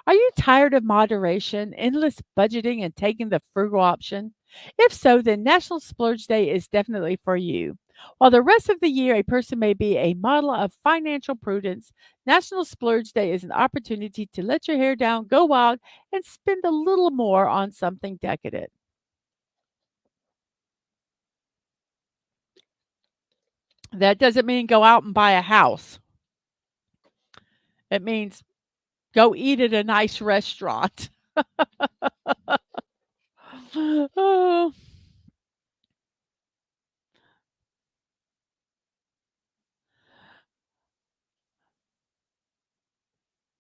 Are you tired of moderation, endless budgeting, and taking the frugal option? If so, then National Splurge Day is definitely for you. While the rest of the year a person may be a model of financial prudence, National Splurge Day is an opportunity to let your hair down, go wild, and spend a little more on something decadent. That doesn't mean go out and buy a house. It means go eat at a nice restaurant. Oh.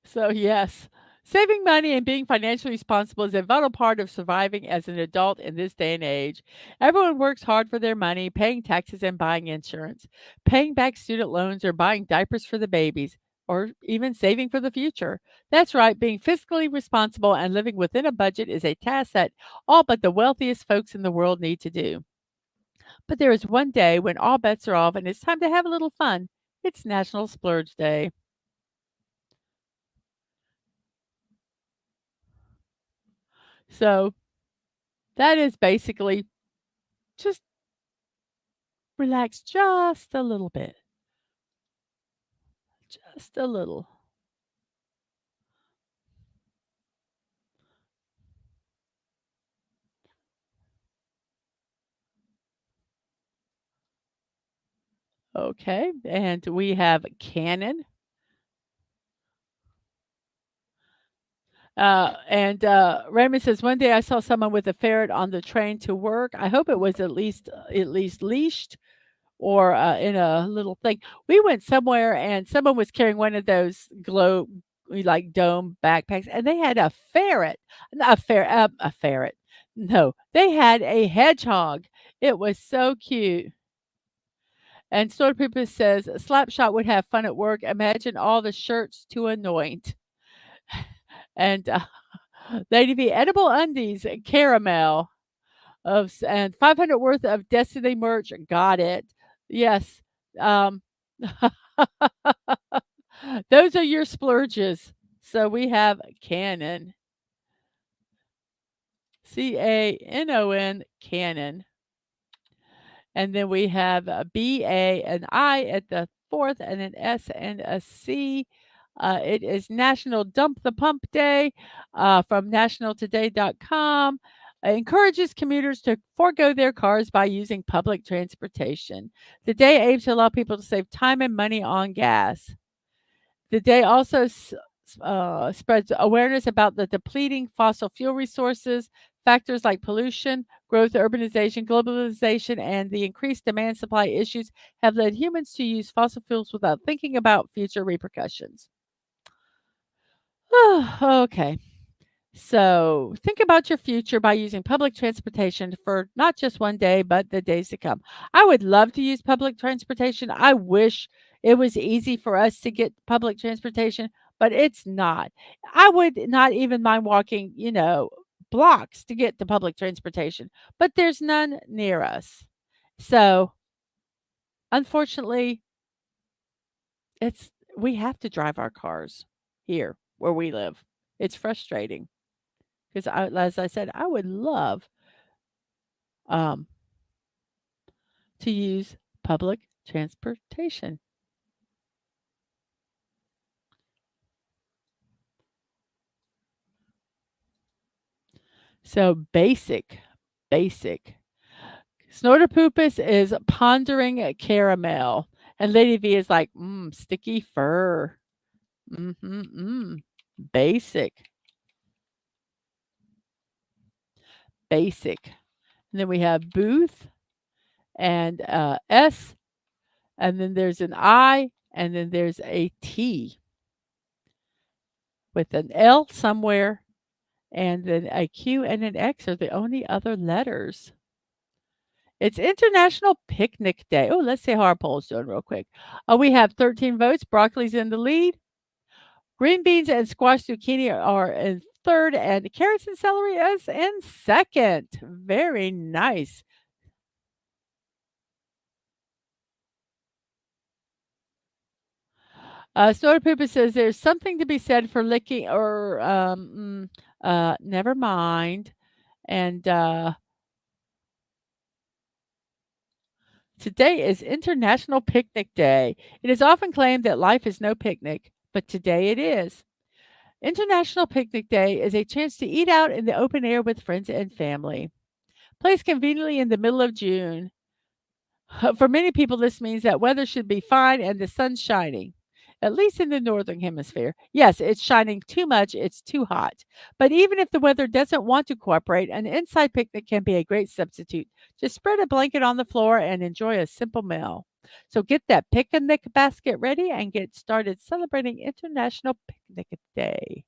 So, yes, saving money and being financially responsible is a vital part of surviving as an adult in this day and age. Everyone works hard for their money, paying taxes and buying insurance, paying back student loans or buying diapers for the babies, or even saving for the future. That's right, being fiscally responsible and living within a budget is a task that all but the wealthiest folks in the world need to do. But there is one day when all bets are off and it's time to have a little fun. It's National Splurge Day. So, that is basically just relax just a little bit, just a little. Okay, and we have Canon. Raymond says, one day I saw someone with a ferret on the train to work. I hope it was at least leashed or in a little thing. We went somewhere and someone was carrying one of those globe like dome backpacks, and they had a ferret, not a ferret. No, they had a hedgehog. It was so cute. And Sword Pooper says, Slapshot would have fun at work. Imagine all the shirts to anoint. And Lady V, edible undies, caramel and 500 worth of Destiny merch. Got it. Yes. Um, those are your splurges. So we have Canon. Canon, Canon. And then we have a B, A, an I at the fourth, and an S and a C. It is National Dump the Pump Day from nationaltoday.com. Encourages commuters to forego their cars by using public transportation. The day aims to allow people to save time and money on gas. The day also spreads awareness about the depleting fossil fuel resources. Factors like pollution, growth, urbanization, globalization, and the increased demand supply issues have led humans to use fossil fuels without thinking about future repercussions. Okay. So think about your future by using public transportation for not just one day, but the days to come. I would love to use public transportation. I wish it was easy for us to get public transportation, but it's not. I would not even mind walking, blocks to get to public transportation, but there's none near us. So unfortunately, it's we have to drive our cars here where we live. It's frustrating. Because as I said, I would love um, to use public transportation. So basic. Snorterpoopus is pondering caramel. And Lady V is like, sticky fur. Mm-hmm. Basic. Basic. And then we have booth and S. And then there's an I. And then there's a T with an L somewhere. And then a Q and an X are the only other letters. It's International Picnic Day. Oh, let's see how our poll's doing real quick. We have 13 votes. Broccoli's in the lead. Green beans and squash zucchini are in third, and carrots and celery is in second. Very nice. Snorter Poopa says there's something to be said for licking or never mind. And today is International Picnic Day. It is often claimed that life is no picnic, but today it is. International Picnic Day is a chance to eat out in the open air with friends and family. Placed conveniently in the middle of June. For many people, this means that weather should be fine and the sun's shining, at least in the northern hemisphere. Yes, it's shining too much, it's too hot. But even if the weather doesn't want to cooperate, an inside picnic can be a great substitute. Just spread a blanket on the floor and enjoy a simple meal. So get that picnic basket ready and get started celebrating International Picnic Day.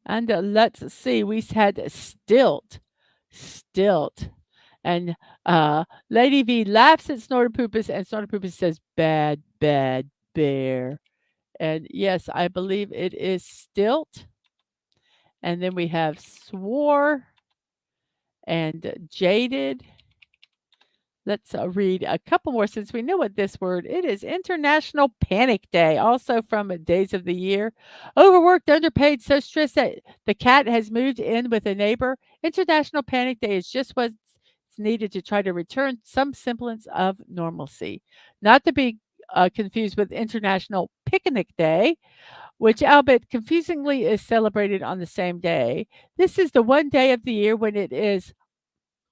And let's see, we had stilt. And Lady V laughs at Snorterpoopus, and Snorterpoopus says, bad, bad bear. And yes, I believe it is stilt. And then we have swore and jaded. Let's read a couple more since we know what this word. It is International Panic Day, also from Days of the Year. Overworked, underpaid, so stressed that the cat has moved in with a neighbor. International Panic Day is just what's needed to try to return some semblance of normalcy. Not to be confused with International Picnic Day, which, albeit confusingly, is celebrated on the same day. This is the one day of the year when it is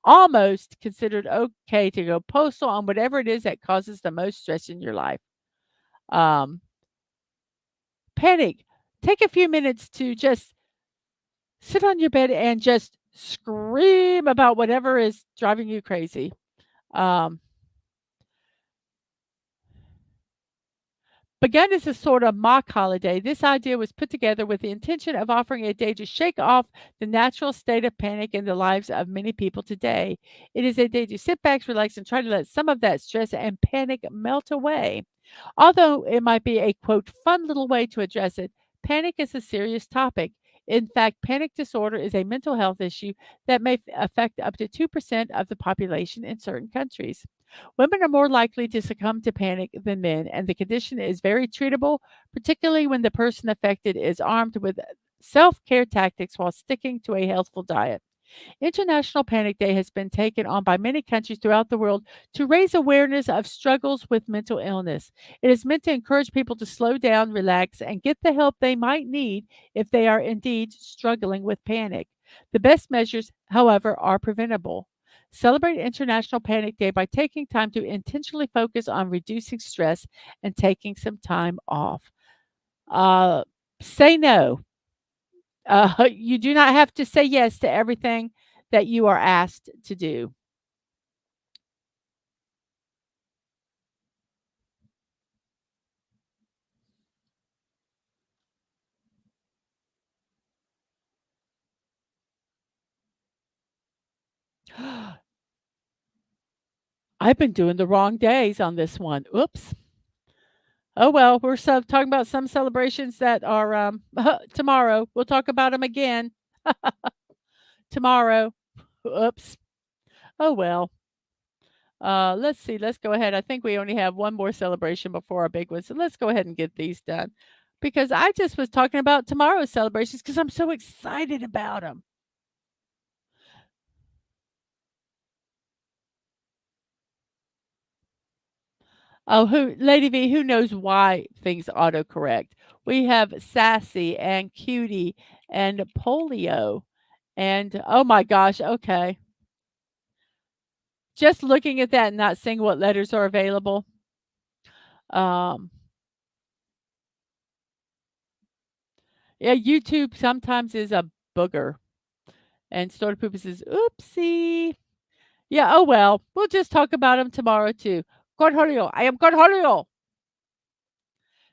almost considered okay to go postal on whatever it is that causes the most stress in your life. Um, Panic. Take a few minutes to just sit on your bed and just scream about whatever is driving you crazy. Um, Begun as a sort of mock holiday, this idea was put together with the intention of offering a day to shake off the natural state of panic in the lives of many people today. It is a day to sit back, relax, and try to let some of that stress and panic melt away. Although it might be a quote, fun little way to address it, panic is a serious topic. In fact, panic disorder is a mental health issue that may affect up to 2% of the population in certain countries. Women are more likely to succumb to panic than men, and the condition is very treatable, particularly when the person affected is armed with self care tactics while sticking to a healthful diet. International Panic Day has been taken on by many countries throughout the world to raise awareness of struggles with mental illness. It is meant to encourage people to slow down, relax, and get the help they might need if they are indeed struggling with panic. The best measures, however, are preventable. Celebrate International Panic Day by taking time to intentionally focus on reducing stress and taking some time off. Uh, say no. You do not have to say yes to everything that you are asked to do. I've been doing the wrong days on this one. Oops. Oh well, we're talking about some celebrations that are tomorrow. We'll talk about them again tomorrow. Oops. Oh well. Let's see. Let's go ahead. I think we only have one more celebration before our big one. So let's go ahead and get these done. Because I just was talking about tomorrow's celebrations because I'm so excited about them. Oh, who Lady V, who knows why things autocorrect? We have sassy and cutie and polio and oh my gosh, okay. Just looking at that and not seeing what letters are available. Um, yeah, YouTube sometimes is a booger. And Story Pooper says, oopsie. Yeah, oh well. We'll just talk about them tomorrow too. Cornholio. I am Cornholio.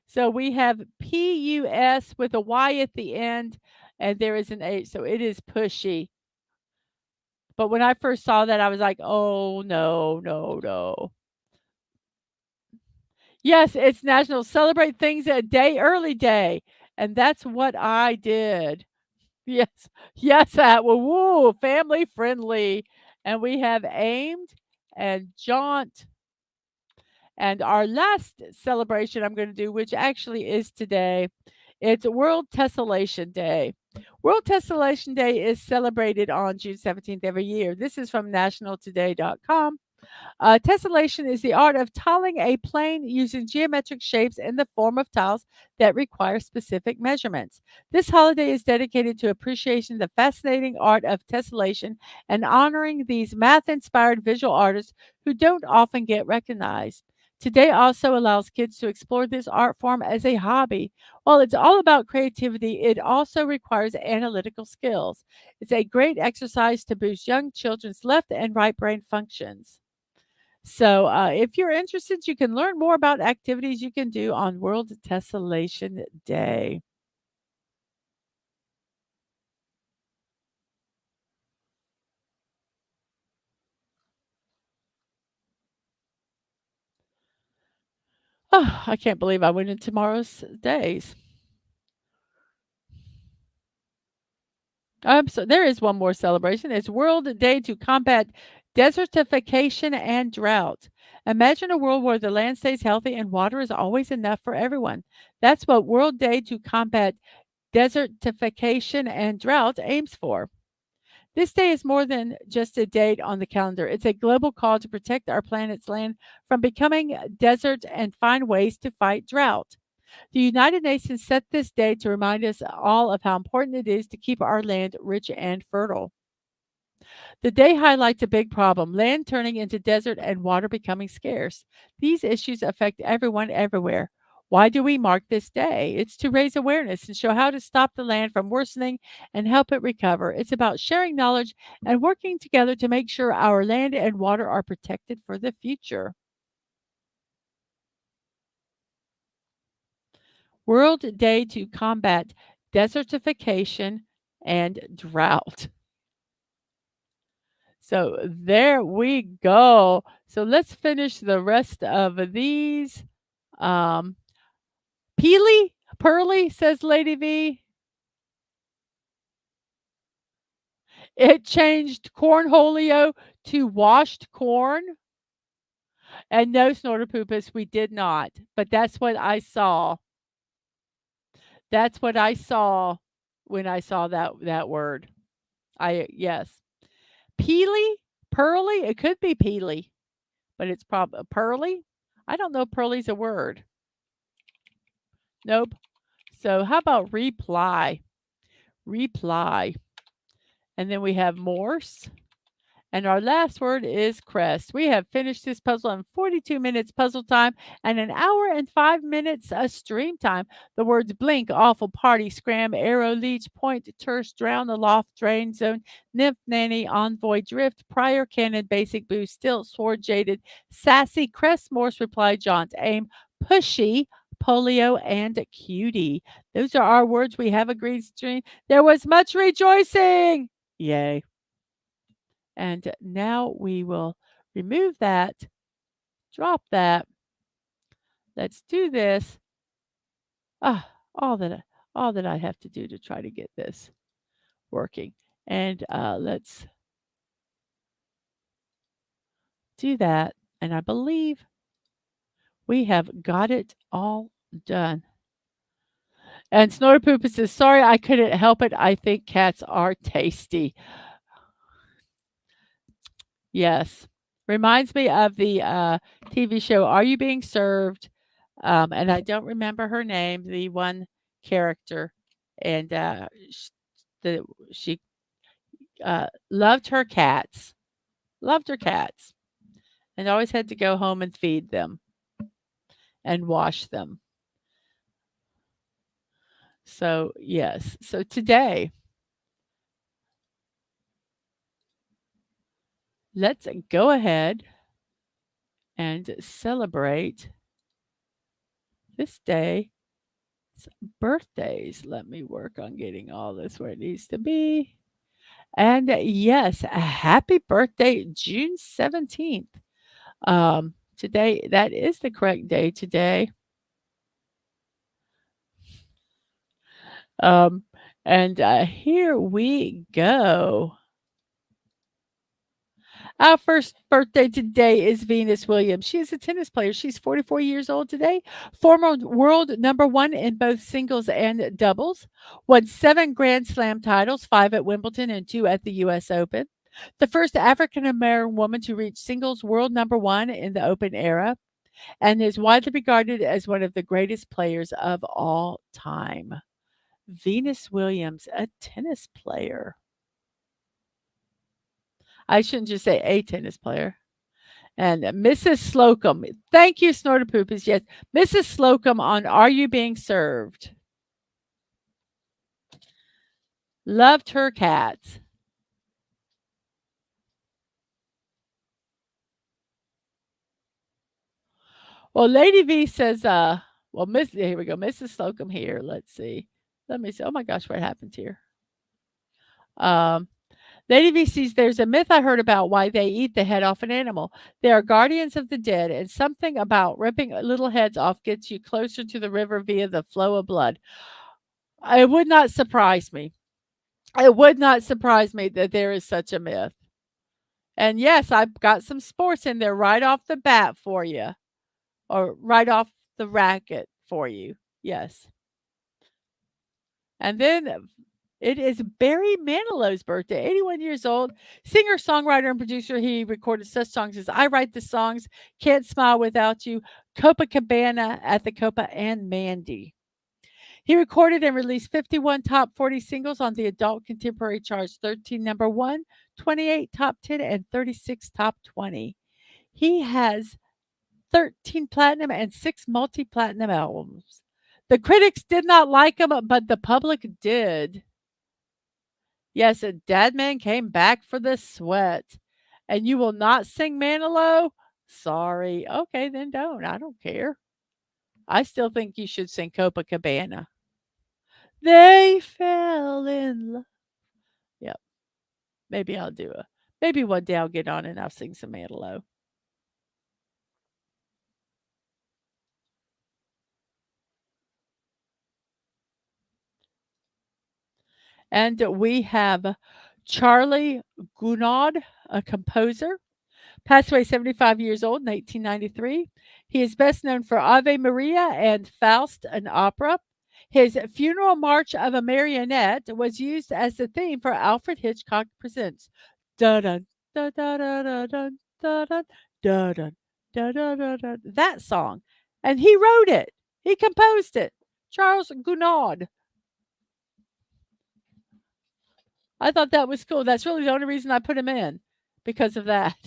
So we have PUS with a Y at the end, and there is an H, so it is pushy. But when I first saw that, I was like, "Oh, no, no, no." Yes, it's National Celebrate Things a Day Early Day, and that's what I did. Yes, yes, that woo, family friendly. And we have aimed and jaunt. And our last celebration I'm going to do, which actually is today, it's World Tessellation Day. World Tessellation Day is celebrated on June 17th every year. This is from nationaltoday.com. Tessellation is the art of tiling a plane using geometric shapes in the form of tiles that require specific measurements. This holiday is dedicated to appreciating the fascinating art of tessellation and honoring these math inspired visual artists who don't often get recognized. Today also allows kids to explore this art form as a hobby. While it's all about creativity, it also requires analytical skills. It's a great exercise to boost young children's left and right brain functions. So, if you're interested, you can learn more about activities you can do on World Tessellation Day. Oh, I can't believe I went in tomorrow's days. So there is one more celebration. It's World Day to combat desertification and drought. Imagine a world where the land stays healthy and water is always enough for everyone. That's what World Day to combat desertification and drought aims for. This day is more than just a date on the calendar. It's a global call to protect our planet's land from becoming desert and find ways to fight drought. The United Nations set this day to remind us all of how important it is to keep our land rich and fertile. The day highlights a big problem: land turning into desert and water becoming scarce. These issues affect everyone everywhere. Why do we mark this day? It's to raise awareness and show how to stop the land from worsening and help it recover. It's about sharing knowledge and working together to make sure our land and water are protected for the future. World Day to combat desertification and drought. So there we go. So let's finish the rest of these. Um, Peely, Pearly, says Lady V. It changed cornholio to washed corn. And no, Snorterpoopus, we did not. But that's what I saw. That's what I saw when I saw that word. Yes. Peely? Pearly? It could be peely, but it's probably pearly? I don't know if pearly's a word. Nope. So how about reply? Reply. And then we have Morse. And our last word is crest. We have finished this puzzle in 42 minutes puzzle time and an hour and 5 minutes stream time. The words blink, awful, party, scram, arrow, leech, point, terse, drown, aloft, drain, zone, nymph, nanny, envoy, drift, prior, cannon, basic, boost, stilt, sword, jaded, sassy, crest, morse, reply, jaunt, aim, pushy, polio, and cutie. Those are our words. We have agreed stream. There was much rejoicing. Yay. And now we will remove that, drop that. Let's do this. Ah, all that I have to do to try to get this working. And let's do that. And I believe we have got it all done. And Snorterpoopus says, sorry, I couldn't help it. I think cats are tasty. Yes. Reminds me of the TV show Are You Being Served? And I don't remember her name, the one character. And she loved her cats, and always had to go home and feed them and wash them. So, yes. So today, let's go ahead and celebrate this day. Birthdays. Let me work on getting all this where it needs to be. And yes, a happy birthday, June 17th. Today, that is the correct day today. Um, and here we go. Our first birthday today is Venus Williams. She is a tennis player. She's 44 years old today. Former world number one in both singles and doubles. Won 7 Grand Slam titles, 5 at Wimbledon and 2 at the U.S. Open. The first African American woman to reach singles world number one in the Open era, and is widely regarded as one of the greatest players of all time. Venus Williams, a tennis player. I shouldn't just say a tennis player. And Mrs. Slocum, thank you, Snorterpoopers. Yes, Mrs. Slocum on Are You Being Served? Loved her cats. Well, Lady V says, here we go. Mrs. Slocum here. Let's see. Let me see. Oh my gosh, what happened here? Lady V says, there's a myth I heard about why they eat the head off an animal. They are guardians of the dead, and something about ripping little heads off gets you closer to the river via the flow of blood. It would not surprise me. It would not surprise me that there is such a myth. And yes, I've got some sports in there right off the bat for you, or right off the racket for you. Yes. And then it is Barry Manilow's birthday, 81 years old, singer, songwriter, and producer. He recorded such songs as I Write the Songs, Can't Smile Without You, Copacabana at the Copa, and Mandy. He recorded and released 51 top 40 singles on the adult contemporary charts, 13 number 1, 28 top 10, and 36 top 20. He has 13 platinum and 6 multi-platinum albums. The critics did not like him, but the public did. Yes, and Dadman came back for the sweat. And you will not sing Manilow? Sorry. Okay, then don't. I don't care. I still think you should sing Copacabana. They fell in love. Yep. Maybe one day I'll get on and I'll sing some Manilow. And we have Charlie Gounod, a composer, Passed away 75 years old in 1893. He is best known for Ave Maria and Faust, an opera. His Funeral March of a Marionette was used as the theme for Alfred Hitchcock Presents. Dun dun dun dun dun dun dun dun dun dun dun dun dun dun. That song, and he wrote it. He composed it. Charles Gounod. I thought that was cool. That's really the only reason I put him in, because of that.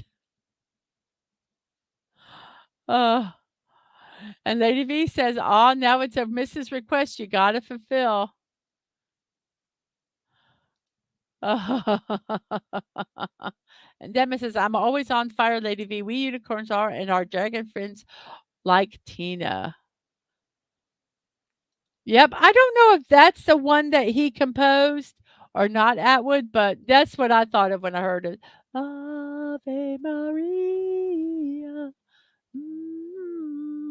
Uh, and Lady V says, "Ah, now it's a Mrs. request you gotta fulfill." And Deborah says, "I'm always on fire, Lady V. We unicorns are, and our dragon friends like Tina." Yep, I don't know if that's the one that he composed or not, Atwood, but that's what I thought of when I heard it. Ave Maria. Mm.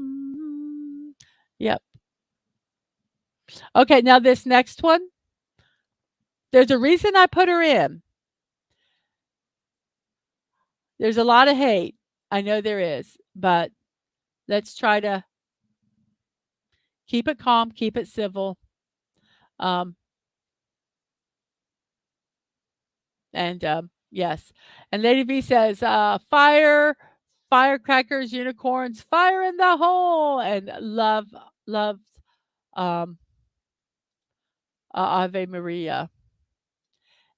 Yep. Okay, now this next one, there's a reason I put her in. There's a lot of hate. I know there is, but let's try to keep it calm, keep it civil. Um, yes. And Lady V says, firecrackers, unicorns, fire in the hole, and love, um, Ave Maria.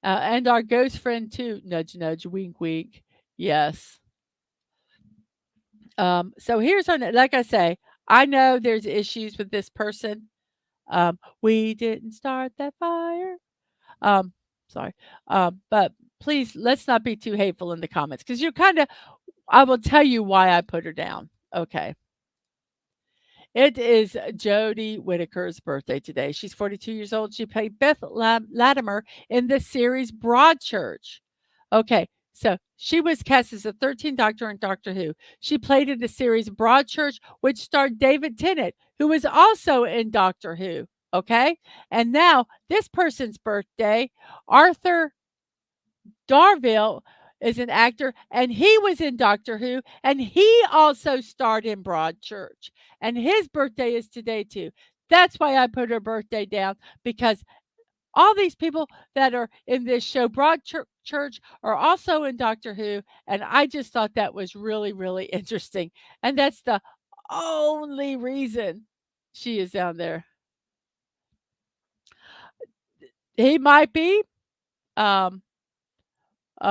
And our ghost friend too. Nudge, nudge, wink, wink. Yes. So here's our, like I say, I know there's issues with this person. We didn't start that fire. Um, sorry. But please, let's not be too hateful in the comments, because you're kind of, I will tell you why I put her down. Okay. It is Jodie Whittaker's birthday today. She's 42 years old. She played Beth Latimer in the series Broadchurch. Okay, so she was cast as the 13th Doctor in Doctor Who. She played in the series Broadchurch, which starred David Tennant, who was also in Doctor Who. Okay, and now this person's birthday, Arthur Darvill, is an actor, and he was in Doctor Who, and he also starred in Broadchurch, and his birthday is today too. That's why I put her birthday down, because all these people that are in this show, Broadchurch, are also in Doctor Who, and I just thought that was really, really interesting, and that's the only reason she is down there. He might be, um,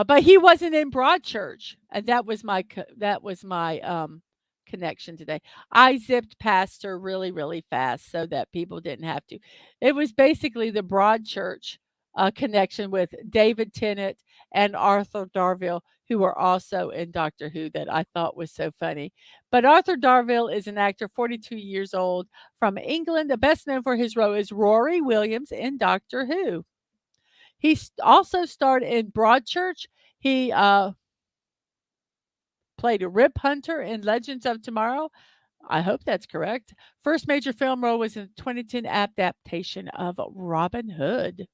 but he wasn't in Broadchurch, and that was my connection today. I zipped past her really, really fast so that people didn't have to. It was basically the Broadchurch connection with David Tennant and Arthur Darvill, who were also in Doctor Who, that I thought was so funny. But Arthur Darvill is an actor, 42 years old, from England. The best known for his role is Rory Williams in Doctor Who. He also starred in Broadchurch. He played a Rip Hunter in Legends of Tomorrow. I hope that's correct. First major film role was in the 2010 adaptation of Robin Hood.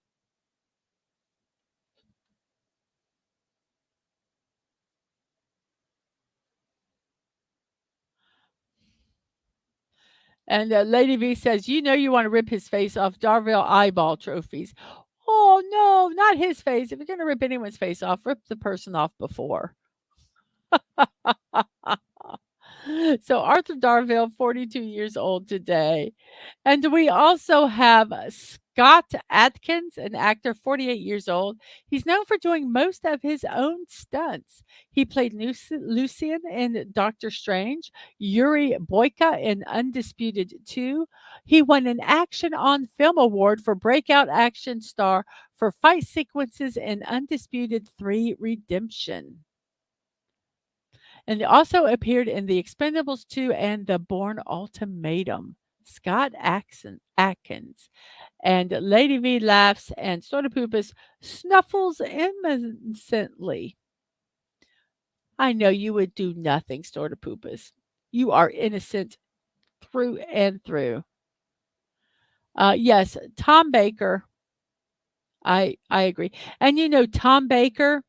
And Lady V says, "You know you want to rip his face off. Darville eyeball trophies." Oh, no, not his face. If you're going to rip anyone's face off, rip the person off before. So Arthur Darvill, 42 years old today. And we also have Scott Adkins, an actor, 48 years old. He's known for doing most of his own stunts. He played Lucian in Doctor Strange, Yuri Boyka in Undisputed 2. He won an Action on Film Award for Breakout Action Star for fight sequences in Undisputed 3 Redemption. And also appeared in The Expendables 2 and The Bourne Ultimatum. Scott Atkins. And Lady V laughs, and Sodapoopus snuffles innocently. I know you would do nothing, Sodapoopus. You are innocent through and through. Yes, Tom Baker. I agree. And you know, Tom Baker,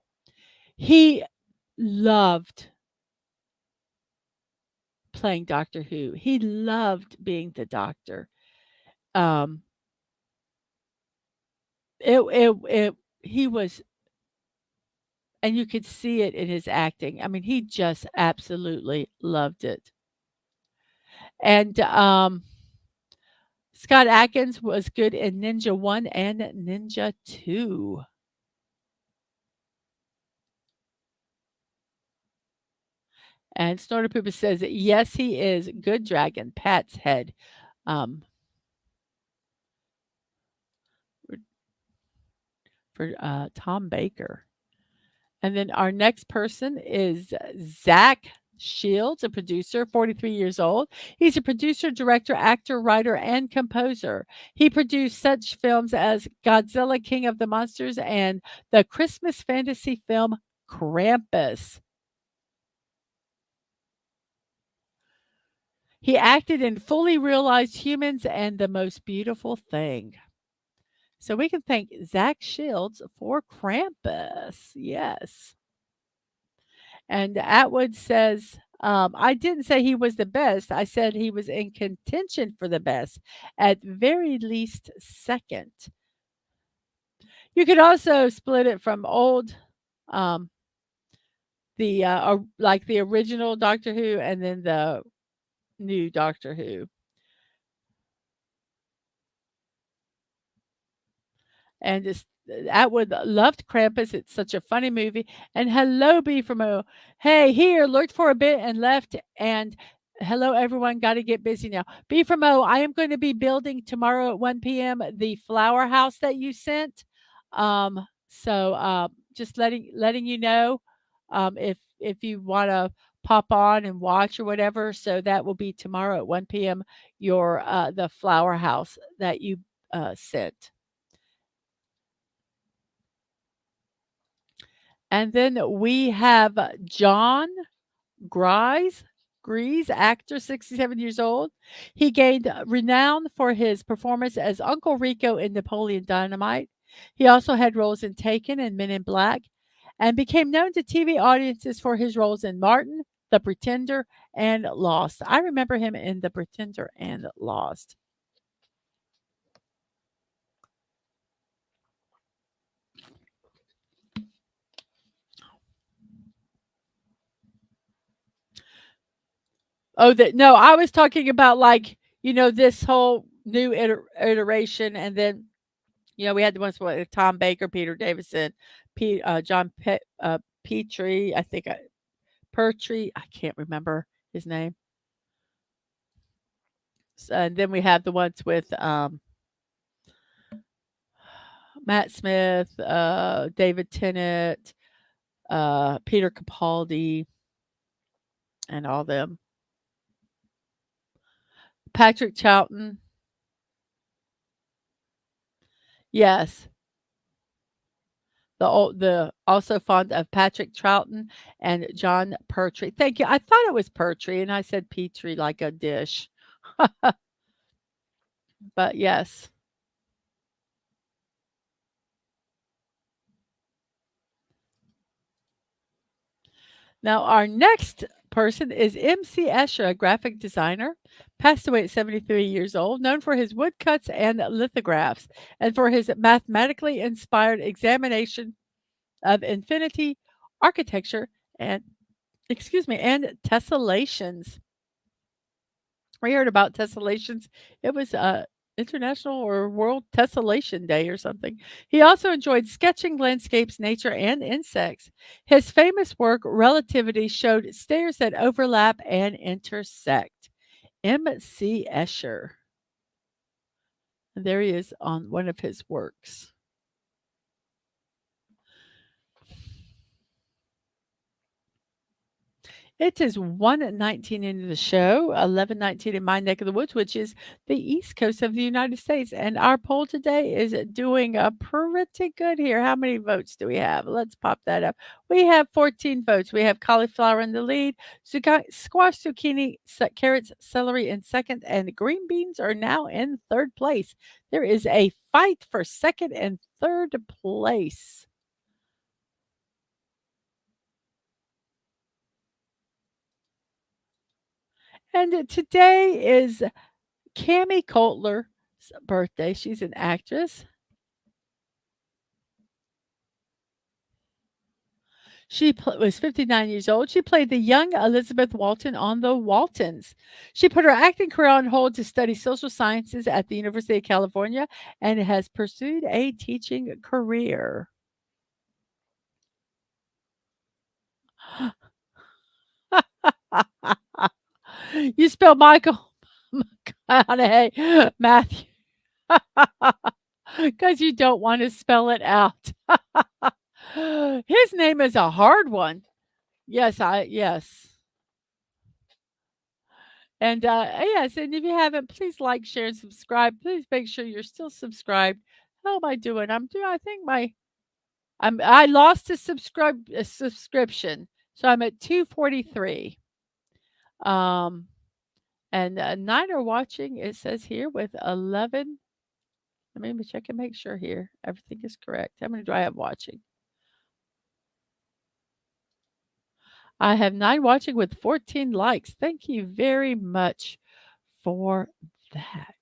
he loved playing Doctor Who. He loved being the Doctor. Um, it he was, and you could see it in his acting. I mean, he just absolutely loved it. And, Scott Adkins was good in Ninja 1 and Ninja 2. And Snorter Poopa says, "Yes, he is. Good dragon, Pat's head." Um, for, Tom Baker. And then our next person is Zach Shields, a producer, 43 years old. He's a producer, director, actor, writer, and composer. He produced such films as Godzilla, King of the Monsters, and the Christmas fantasy film Krampus. He acted in Fully Realized Humans and The Most Beautiful Thing. So we can thank Zach Shields for Krampus. Yes. And Atwood says, I didn't say he was the best. I said he was in contention for the best, at very least second. You could also split it from old, um, like the original Doctor Who and then the new Doctor Who. And just Atwood loved Krampus. It's such a funny movie. And hello, B from O. Hey, here, lurked for a bit and left. And hello, everyone. Got to get busy now. B from O, I am going to be building tomorrow at 1 p.m. the flower house that you sent. Just letting you know, if you want to pop on and watch or whatever. So that will be tomorrow at 1 p.m. Your the flower house that you sent. And then we have John Grease, actor, 67 years old. He gained renown for his performance as Uncle Rico in Napoleon Dynamite. He also had roles in Taken and Men in Black, and became known to TV audiences for his roles in Martin, The Pretender, and Lost. I remember him in The Pretender and Lost. Oh, no, I was talking about, like, this whole new iteration, and then, we had the ones with Tom Baker, Peter Davison, John Petrie, I think, Pertry, I can't remember his name. And then we have the ones with, Matt Smith, David Tennant, Peter Capaldi, and all them. Patrick Troughton. Yes. The also fond of Patrick Troughton and John Pertry. Thank you. I thought it was Pertry, and I said Petrie like a dish. But yes. Now our next person is MC Escher, a graphic designer, passed away at 73 years old, known for his woodcuts and lithographs, and for his mathematically inspired examination of infinity, architecture, and and tessellations. We heard about tessellations. It was International or World Tessellation Day or something. He also enjoyed sketching landscapes, nature, and insects. His famous work, Relativity, showed stairs that overlap and intersect. M.C. Escher. And there he is on one of his works. It is 1:19 into the show, 11:19 in my neck of the woods, which is the East Coast of the United States. And our poll today is doing pretty good here. How many votes do we have? Let's pop that up. We have 14 votes. We have cauliflower in the lead, squash, zucchini, carrots, celery in second, and green beans are now in third place. There is a fight for second and third place. And today is Cami Coulter's birthday. She's an actress. She was 59 years old. She played the young Elizabeth Walton on The Waltons. She put her acting career on hold to study social sciences at the University of California and has pursued a teaching career. You spell Michael McConaughey, Matthew, because you don't want to spell it out. His name is a hard one. Yes. And, yes, and if you haven't, please like, share, and subscribe. Please make sure you're still subscribed. How am I doing? I think I lost a subscription, so I'm at 243. Um, and, 9 are watching, it says here, with 11. Let me check and make sure here. Everything is correct. How many do I have watching? I have 9 watching with 14 likes. Thank you very much for that.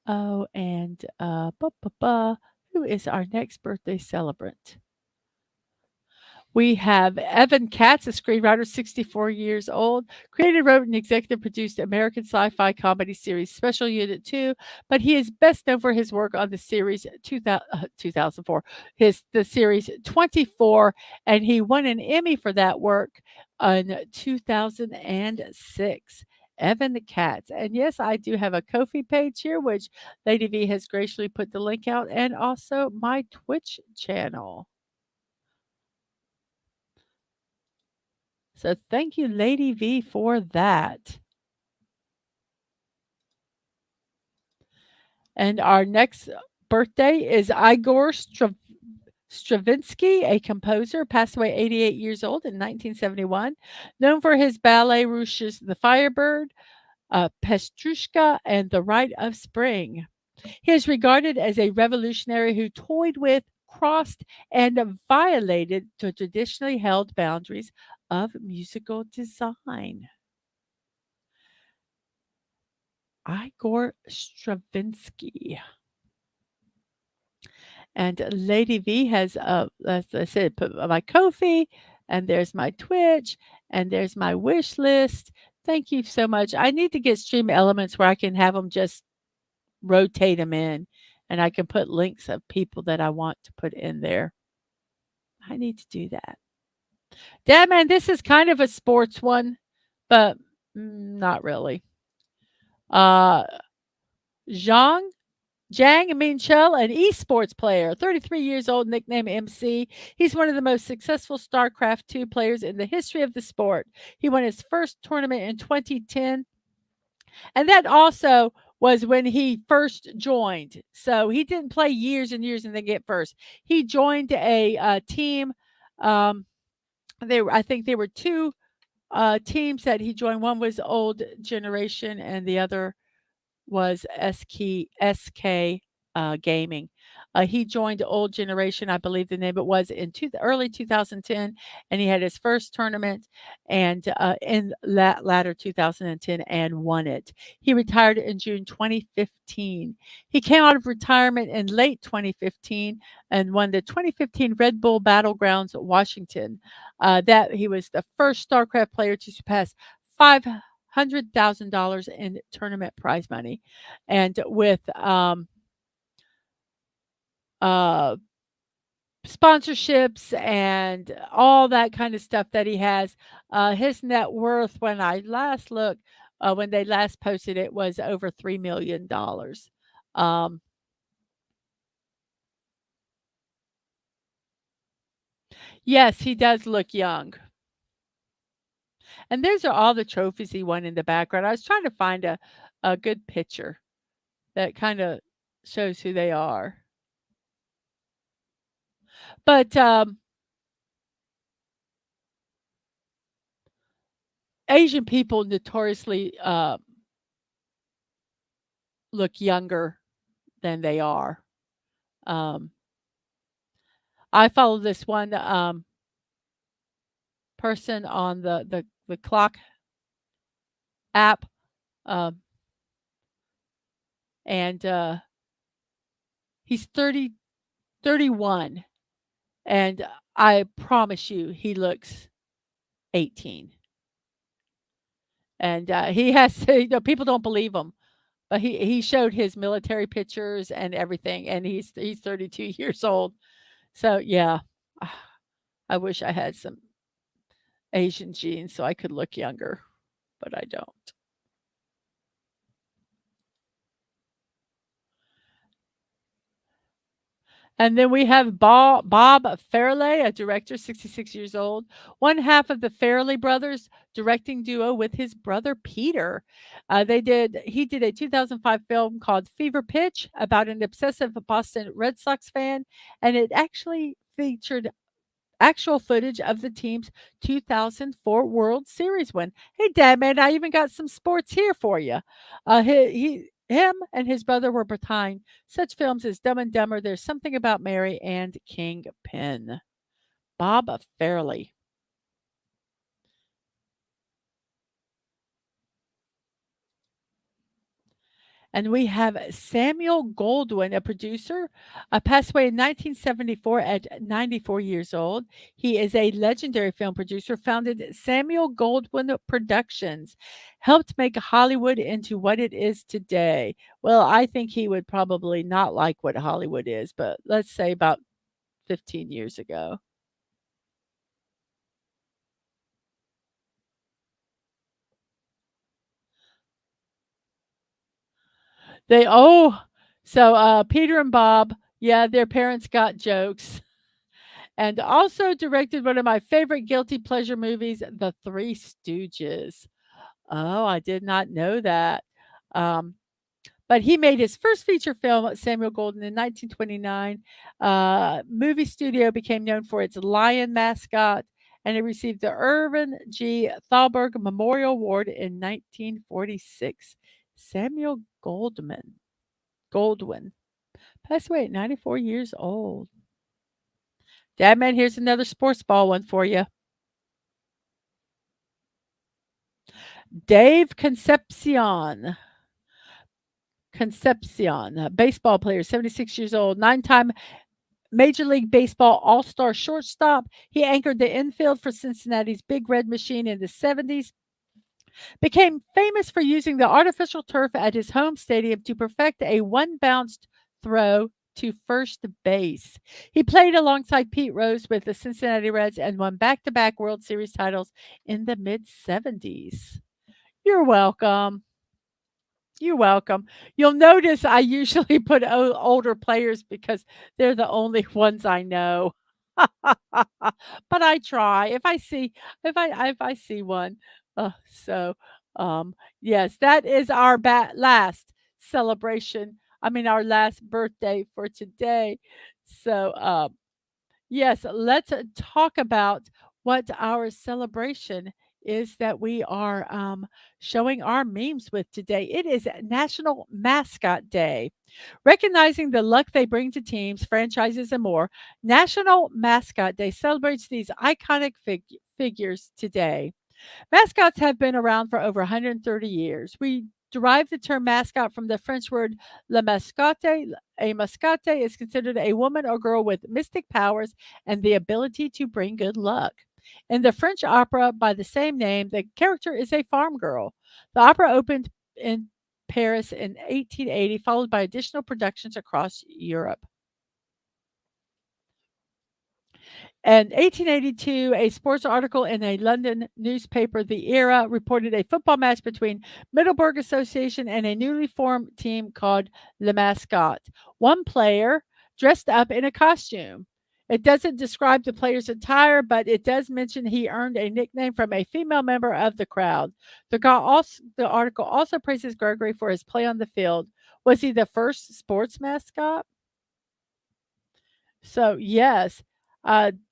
Oh, and, who is our next birthday celebrant? We have Evan Katz, a screenwriter, 64 years old, created, wrote, and executive produced American sci-fi comedy series Special Unit 2, but he is best known for his work on the series 2004, the series 24, and he won an Emmy for that work in 2006. Evan Katz. And yes, I do have a Ko-fi page here, which Lady V has graciously put the link out, and also my Twitch channel. So thank you, Lady V, for that. And our next birthday is Igor Stravinsky, a composer, passed away 88 years old in 1971, known for his ballet Russia's The Firebird, Petrushka, and The Rite of Spring. He is regarded as a revolutionary who toyed with, crossed, and violated the traditionally held boundaries of musical design. Igor Stravinsky. And Lady V has, as I said, put my Ko-fi, and there's my Twitch, and there's my wish list. Thank you so much. I need to get Stream Elements where I can have them just rotate them in, and I can put links of people that I want to put in there. I need to do that. Dadman, this is kind of a sports one, but not really. Zhang Jang Minchel, an esports player, 33 years old, nickname MC. He's one of the most successful StarCraft 2 players in the history of the sport. He won his first tournament in 2010, and that also was when he first joined. So he didn't play years and years and then get first. He joined a team. I think there were two teams that he joined. One was Old Generation, and the other was SK Gaming. He joined Old Generation, I believe the name it was, in early 2010, and he had his first tournament and in latter 2010 and won it. He retired in June 2015. He came out of retirement in late 2015 and won the 2015 Red Bull Battlegrounds Washington. That he was the first StarCraft player to surpass $500,000 in tournament prize money. And with sponsorships and all that kind of stuff that he has, his net worth, when I last looked, when they last posted it, was over $3 million. Yes, he does look young. And those are all the trophies he won in the background. I was trying to find a good picture that kind of shows who they are. But Asian people notoriously look younger than they are. I follow this one person on the clock app, um, and he's 31, and I promise you he looks 18. And he has people don't believe him, but he showed his military pictures and everything, and he's 32 years old. So yeah, I wish I had some Asian genes so I could look younger, but I don't. And then we have Bob Farrelly, a director, 66 years old, one half of the Farrelly brothers directing duo with his brother Peter. He did a 2005 film called Fever Pitch about an obsessive Boston Red Sox fan, and it actually featured actual footage of the team's 2004 World Series win. Hey, Dad, man, I even got some sports here for you. Him and his brother were behind such films as Dumb and Dumber, There's Something About Mary, and Kingpin. Bob Fairley. And we have Samuel Goldwyn, a producer, passed away in 1974 at 94 years old. He is a legendary film producer, founded Samuel Goldwyn Productions, helped make Hollywood into what it is today. Well, I think he would probably not like what Hollywood is, but let's say about 15 years ago. They oh, so Peter and Bob, yeah, their parents got jokes. And also directed one of my favorite guilty pleasure movies, The Three Stooges. Oh, I did not know that. Um, but he made his first feature film, Samuel Golden, in 1929. Movie studio became known for its lion mascot, and it received the Irvin G. Thalberg Memorial Award in 1946. Samuel Goldwyn, passed away at 94 years old. Dadman, here's another sports ball one for you. Dave Concepcion, a baseball player, 76 years old, nine-time Major League Baseball All-Star shortstop. He anchored the infield for Cincinnati's Big Red Machine in the 70s. Became famous for using the artificial turf at his home stadium to perfect a one-bounced throw to first base. He played alongside Pete Rose with the Cincinnati Reds and won back-to-back World Series titles in the mid-70s. You're welcome. You're welcome. You'll notice I usually put older players because they're the only ones I know. But I try if I see one. So yes, that is our last celebration. I mean our last birthday for today. So yes, let's talk about what our celebration is that we are showing our memes with today. It is National Mascot Day. Recognizing the luck they bring to teams, franchises, and more, National Mascot Day celebrates these iconic figures today. Mascots have been around for over 130 years. We derive the term mascot from the French word la mascotte. A mascotte is considered a woman or girl with mystic powers and the ability to bring good luck. In the French opera by the same name, the character is a farm girl. The opera opened in Paris in 1880, followed by additional productions across Europe. In 1882, a sports article in a London newspaper, The Era, reported a football match between Middleburg Association and a newly formed team called Le Mascot. One player dressed up in a costume. It doesn't describe the player's attire, but it does mention he earned a nickname from a female member of the crowd. The article also praises Gregory for his play on the field. Was he the first sports mascot? So, yes.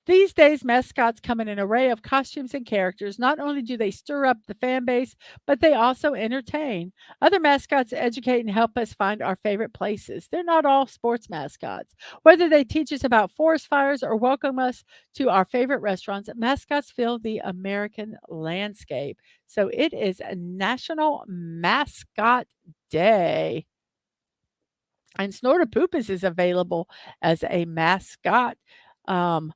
These days, mascots come in an array of costumes and characters. Not only do they stir up the fan base, but they also entertain. Other mascots educate and help us find our favorite places. They're not all sports mascots. Whether they teach us about forest fires or welcome us to our favorite restaurants, mascots fill the American landscape. So it is a National Mascot Day. And Snortopoopas is available as a mascot. Um,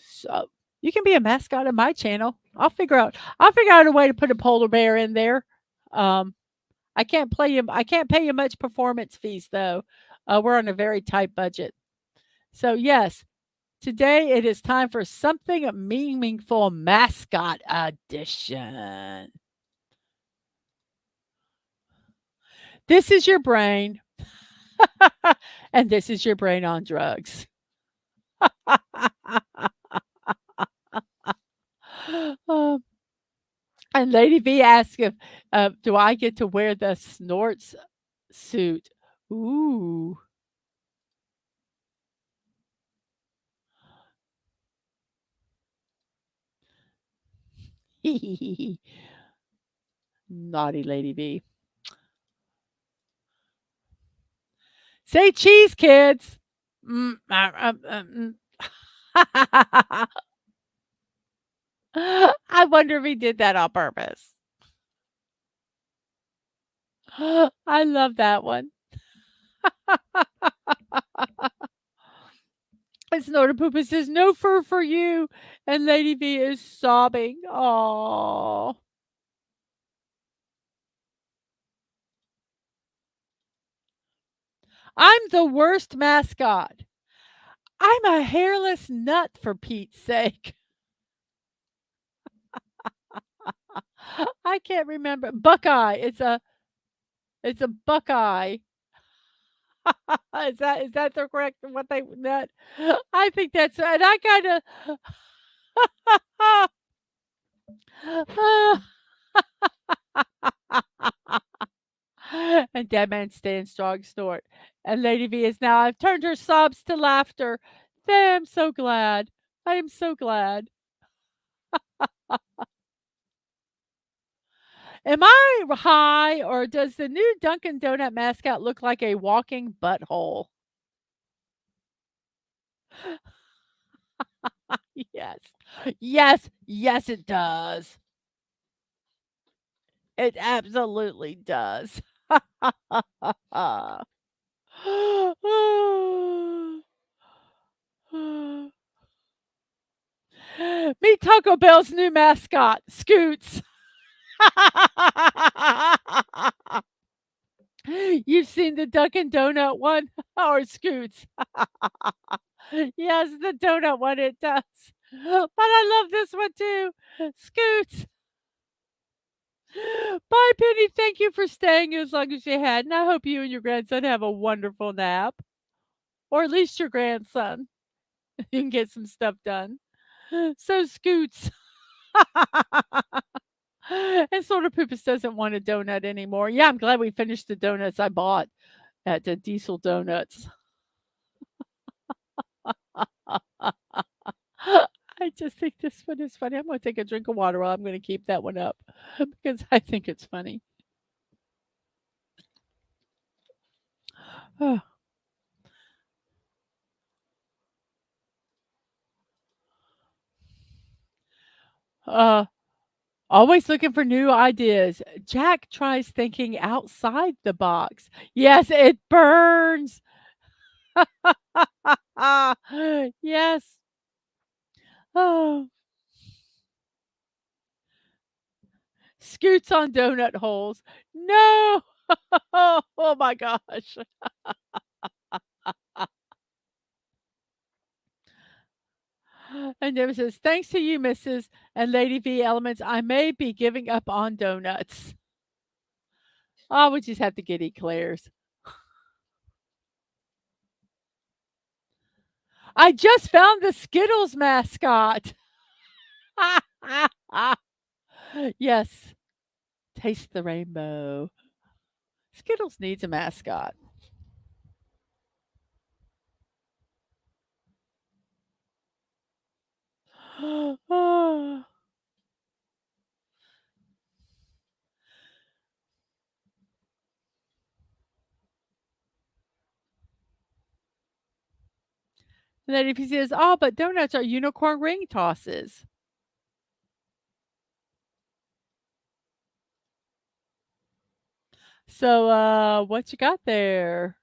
so you can be a mascot of my channel. I'll figure out a way to put a polar bear in there. Um, I can't pay you much performance fees though. We're on a very tight budget. So yes, today it is time for something meaningful mascot edition. This is your brain, and this is your brain on drugs. Um, and Lady V asked if, do I get to wear the snorts suit? Ooh. Naughty Lady V. Say cheese, kids. I wonder if he did that on purpose. I love that one. And Snortopoopa says, "No fur for you." And Lady V is sobbing. Oh, I'm the worst mascot. I'm a hairless nut for Pete's sake. I can't remember. Buckeye. It's a Buckeye. Is that the correct what they that? I think that's and I kind of and Dead Man Stand Strong Snort. And Lady V is now I've turned her sobs to laughter. I am so glad. I am so glad. Am I high or does the new Dunkin' Donut mascot look like a walking butthole? Yes. Yes. Yes, it does. It absolutely does. Meet Taco Bell's new mascot, Scoots. You've seen the Dunkin' Donut one or Scoots? Yes, the donut one, it does. But I love this one too. Scoots. Bye, Penny. Thank you for staying as long as you had. And I hope you and your grandson have a wonderful nap. Or at least your grandson. You can get some stuff done. So, Scoots. And Sort of Poopus doesn't want a donut anymore. Yeah, I'm glad we finished the donuts I bought at the Diesel Donuts. I just think this one is funny. I'm going to take a drink of water while I'm going to keep that one up because I think it's funny. Oh, uh, always looking for new ideas. Jack tries thinking outside the box. Yes, it burns. Yes. Oh, scoots on donut holes. No. Oh my gosh. And David says, thanks to you, Mrs. and Lady V Elements, I may be giving up on donuts. Oh, we just have to get eclairs. I just found the Skittles mascot. Yes, taste the rainbow. Skittles needs a mascot. Ah. And then if he says, "Oh, but donuts are unicorn ring tosses." So, what you got there?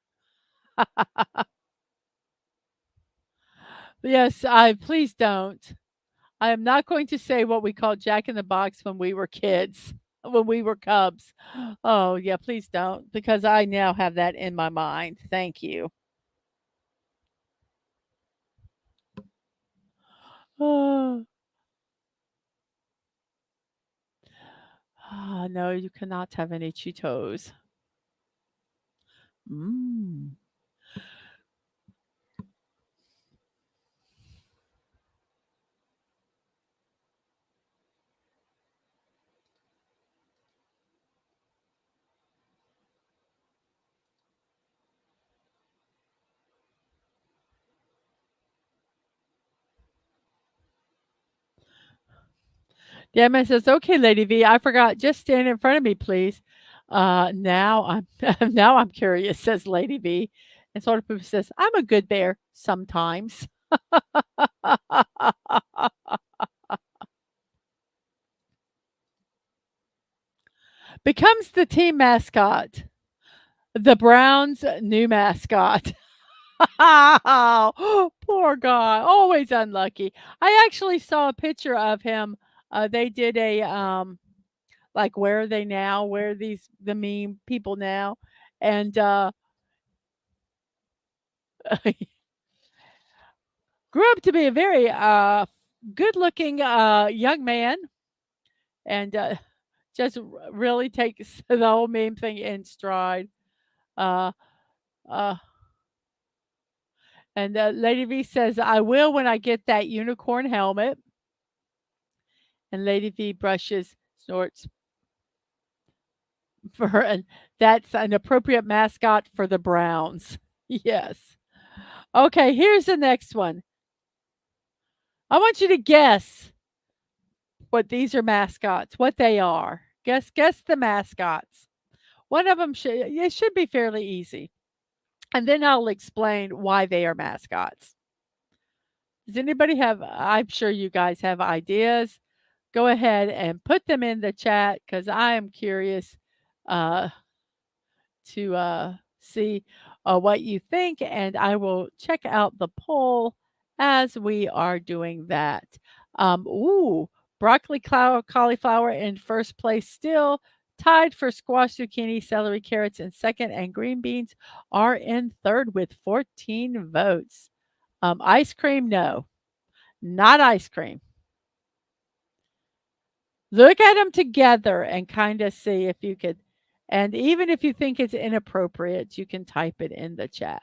Yes, I please don't. I am not going to say what we called Jack in the Box when we were kids, when we were cubs. Oh, yeah, please don't, because I now have that in my mind. Thank you. Oh, no, you cannot have any Cheetos. Mm. The admin says, "Okay, Lady V, I forgot. Just stand in front of me, please." Now I'm now I'm curious, says Lady V. And Sort of Pooper says, "I'm a good bear sometimes." Becomes the team mascot, the Browns' new mascot. Oh, poor guy, always unlucky. I actually saw a picture of him. They did a like, where are they now? Where are the meme people now? And grew up to be a very good-looking young man, and just really takes the whole meme thing in stride. Uh, uh, and Lady V says, "I will when I get that unicorn helmet." And Lady V brushes, snorts for her, and that's an appropriate mascot for the Browns. Yes. Okay, here's the next one. I want you to guess what these are mascots, what they are. Guess the mascots. One of them should it should be fairly easy. And then I'll explain why they are mascots. Does anybody have I'm sure you guys have ideas. Go ahead and put them in the chat because I am curious uh, to see what you think, and I will check out the poll as we are doing that. Ooh, broccoli, cauliflower in first place still. Tied for squash, zucchini, celery, carrots in second, and green beans are in third with 14 votes. Ice cream, no, not ice cream. Look at them together and kinda see if you could and even if you think it's inappropriate, you can type it in the chat.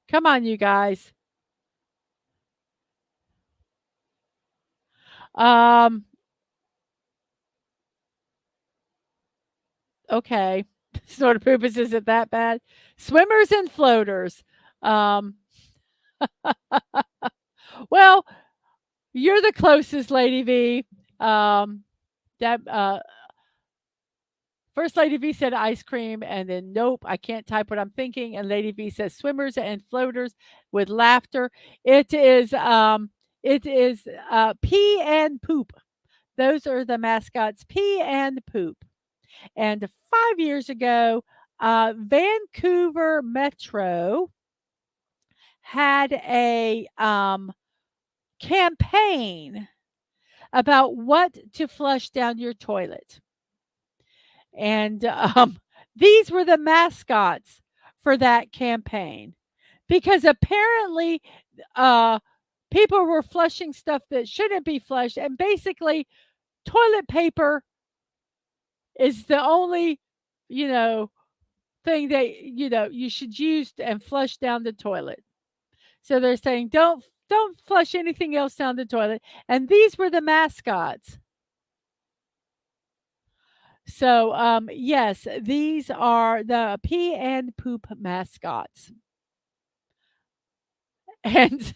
Come on, you guys. Um, okay. Sort of purpose isn't that bad. Swimmers and floaters. Um, well, you're the closest, Lady V. That First Lady V said ice cream, and then nope, I can't type what I'm thinking. And Lady V says swimmers and floaters with laughter. It is pee and poop. Those are the mascots, pee and poop. And 5 years ago, Vancouver Metro had a campaign about what to flush down your toilet. And these were the mascots for that campaign because apparently uh, people were flushing stuff that shouldn't be flushed. And basically, toilet paper is the only, you know, thing that, you should use and flush down the toilet. So they're saying, don't flush anything else down the toilet. And these were the mascots. So, yes, these are the pee and poop mascots. And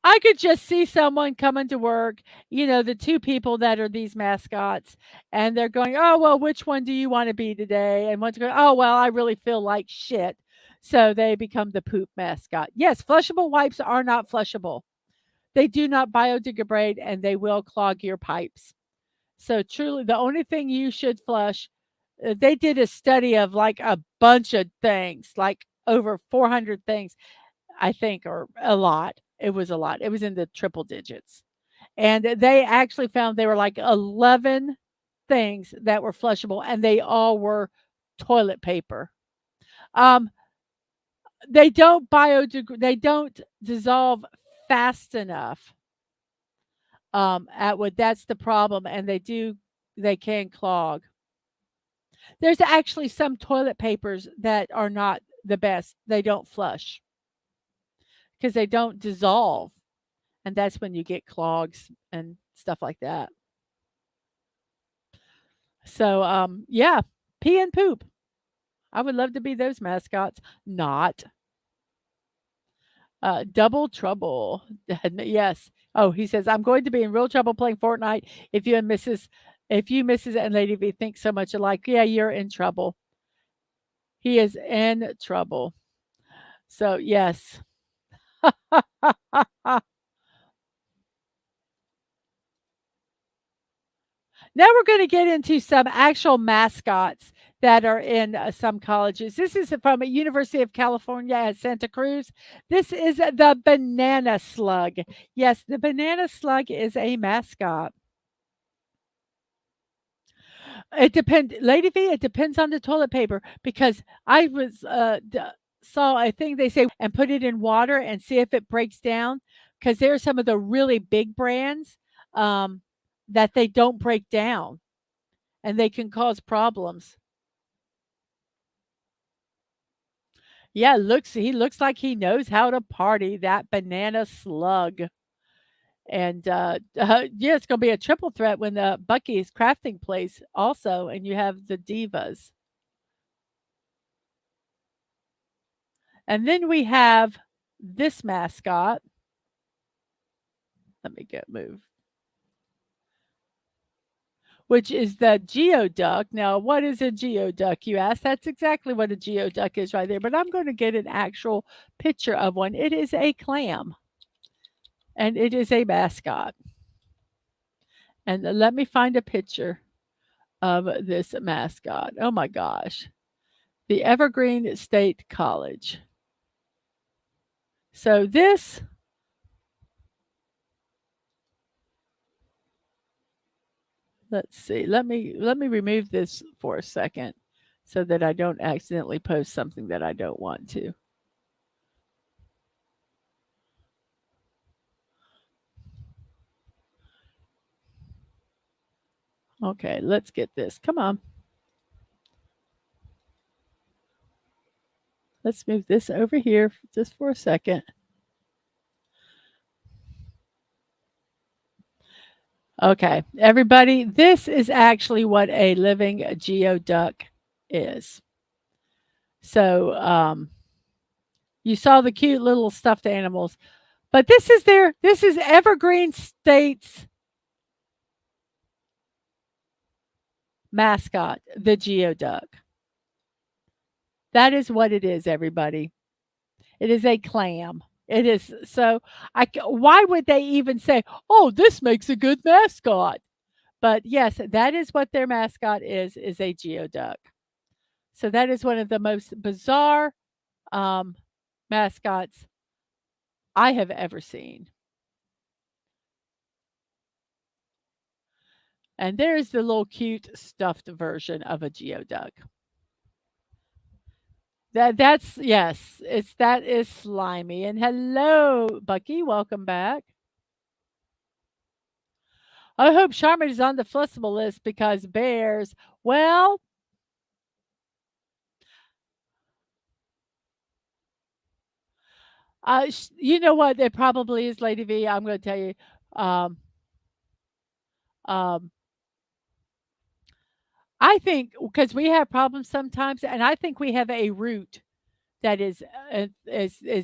I could just see someone coming to work, the 2 people that are these mascots, and they're going, "Oh, well, which one do you wanna be today?" And one's going, "Oh, well, I really feel like shit." So they become the poop mascot. Yes, flushable wipes are not flushable. They do not biodegrade, and they will clog your pipes. So truly, the only thing you should flush they did a study of, like, a bunch of things, like, over 400 things, I think, or a lot. It was a lot. It was in the triple digits. And they actually found there were like 11 things that were flushable, and they all were toilet paper. Um, they don't dissolve fast enough. At what That's the problem, and they can clog. There's actually some toilet papers that are not the best. They don't flush because they don't dissolve. And that's when you get clogs and stuff like that. So, yeah, pee and poop. I would love to be those mascots. Not. Double trouble. Yes. Oh, he says, I'm going to be in real trouble playing Fortnite if you, Mrs. and Lady V think so much alike. Yeah, you're in trouble. He is in trouble. So, yes. Now we're going to get into some actual mascots that are in some colleges. This is from University of California at Santa Cruz. This is the banana slug. Yes, the banana slug is a mascot. It depends, Lady V. It depends on the toilet paper because I was saw a thing they say and put it in water and see if it breaks down because there are some of the really big brands um, that they don't break down and they can cause problems. Yeah, he looks like he knows how to party, that banana slug. And, yeah, it's gonna be a triple threat when the Bucky's crafting place also, and you have the divas. And then we have this mascot. Let me get move. Which is the geoduck. Now, what is a geoduck, you ask? That's exactly what a geoduck is right there, but I'm gonna get an actual picture of one. It is a clam, and it is a mascot. And let me find a picture of this mascot. Oh my gosh. The Evergreen State College. So this let's see. Let me remove this for a second so that I don't accidentally post something that I don't want to. Okay, let's get this. Come on. Let's move this over here just for a second. Okay, everybody, this is actually what a living geoduck is. So, you saw the cute little stuffed animals, but this is Evergreen State's mascot, the geoduck. That is what it is, everybody. It is a clam. It is so why would they even say, "Oh, this makes a good mascot?" But yes, that is what their mascot is a geoduck. So that is one of the most bizarre um, mascots I have ever seen. And there's the little cute stuffed version of a geoduck. That's yes, that is slimy. And hello, Bucky, welcome back. I hope Charmin is on the flexible list because bears, well, you know what? It probably is, Lady V. I'm going to tell you. Um, um, I think because we have problems sometimes, and I think we have a root that is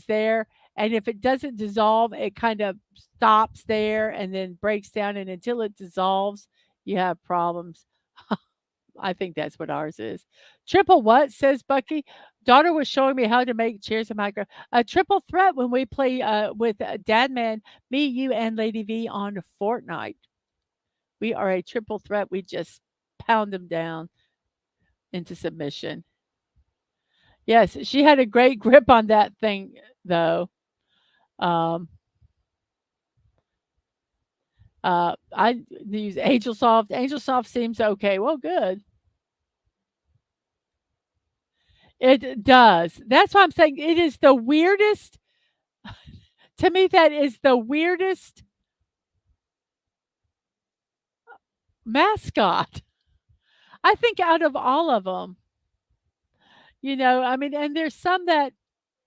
there, and if it doesn't dissolve, it kind of stops there and then breaks down, and until it dissolves, you have problems. I think that's what ours is. Triple what? Says Bucky. Daughter was showing me how to make chairs in Minecraft. A triple threat when we play with Dadman, me, you, and Lady V on Fortnite. We are a triple threat. We just pound them down into submission. Yes, she had a great grip on that thing, though. Um, I use AngelSoft. AngelSoft seems okay. Well, good. It does. That's why I'm saying it is the weirdest. To me, that is the weirdest mascot. I think out of all of them, I mean, and there's some that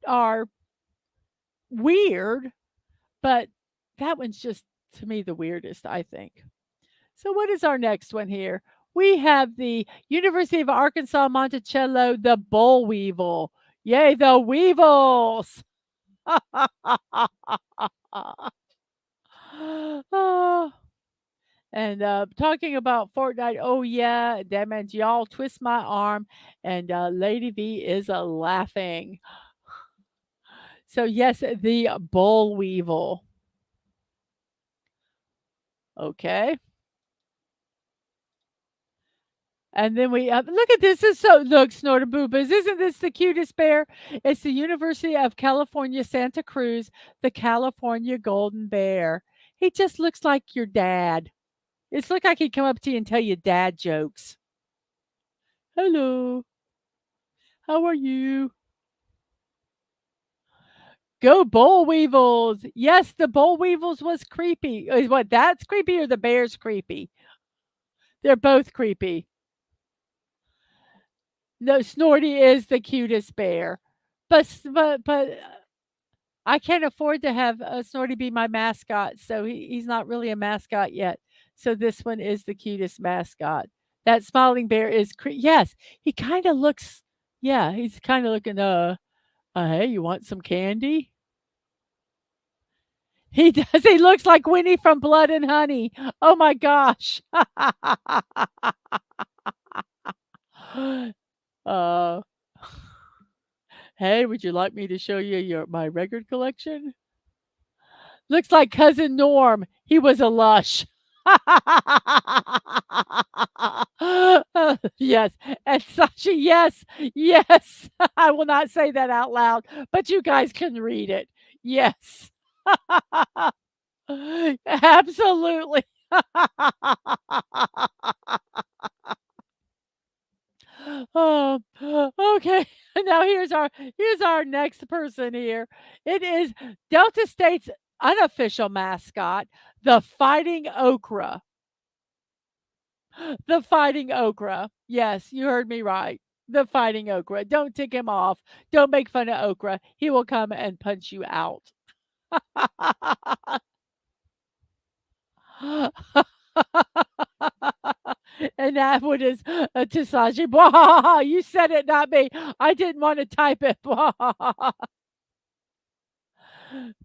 are weird, but that one's just to me the weirdest, I think. So what is our next one here? We have the University of Arkansas Monticello, the boll weevil. Yay, the weevils! Oh, and talking about Fortnite, oh yeah, that meant y'all twist my arm, and Lady V is laughing. So yes, the boll weevil. Okay. And then we look at this. Is so look, Snortaboobas. Isn't this the cutest bear? It's the University of California, Santa Cruz, the California Golden Bear. He just looks like your dad. It's look like he'd come up to you and tell you dad jokes. Hello, how are you? Go boll weevils. Yes, the boll weevils was creepy. Is what that's creepy or the bear's creepy? They're both creepy. No, Snorty is the cutest bear. But I can't afford to have Snorty be my mascot, so he's not really a mascot yet. So this one is the cutest mascot. That smiling bear is yes, he kind of looks yeah, he's kind of looking hey, you want some candy? He does. He looks like Winnie from Blood and Honey. Oh my gosh. uh Hey, would you like me to show you my record collection? Looks like cousin Norm. He was a lush. Yes, and Sasha, yes, yes. I will not say that out loud, but you guys can read it. Yes. Absolutely. Oh, okay. Now here's our next person here. It is Delta State's unofficial mascot, the Fighting Okra. The Fighting Okra. Yes, you heard me right. The Fighting Okra. Don't tick him off. Don't make fun of Okra. He will come and punch you out. And that one is Tisaji. You said it, not me. I didn't want to type it.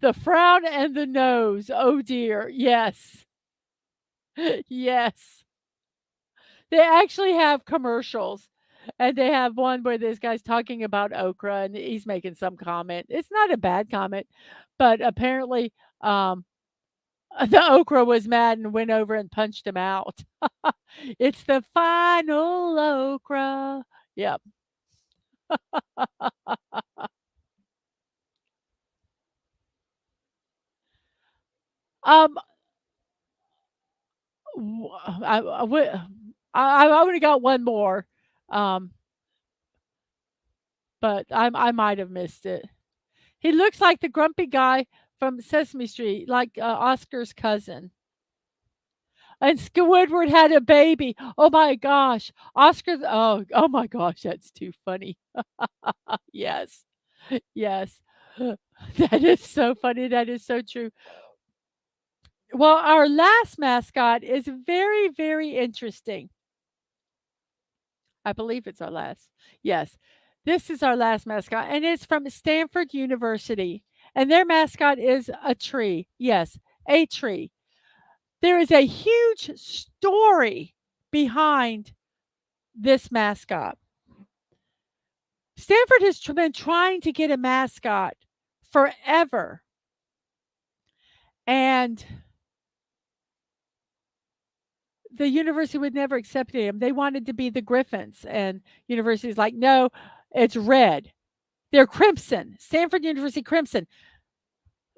The frown and the nose. Oh dear. Yes. Yes. They actually have commercials. And they have one where this guy's talking about okra and he's making some comment. It's not a bad comment, but apparently the okra was mad and went over and punched him out. It's the final okra. Yep. Um, w- I, would- I only got one more, um, but I might have missed it. He looks like the grumpy guy from Sesame Street, like Oscar's cousin. And Squidward had a baby. Oh my gosh. Oscar, oh my gosh, that's too funny. Yes. Yes. That is so funny. That is so true. Well, our last mascot is very, very interesting. I believe it's our last. Yes. This is our last mascot, and it's from Stanford University. and their mascot is a tree. Yes, a tree. There is a huge story behind this mascot. Stanford has been trying to get a mascot forever. And the university would never accept him. They wanted to be the Griffins, and university's like, no, it's red. They're crimson. Stanford University crimson.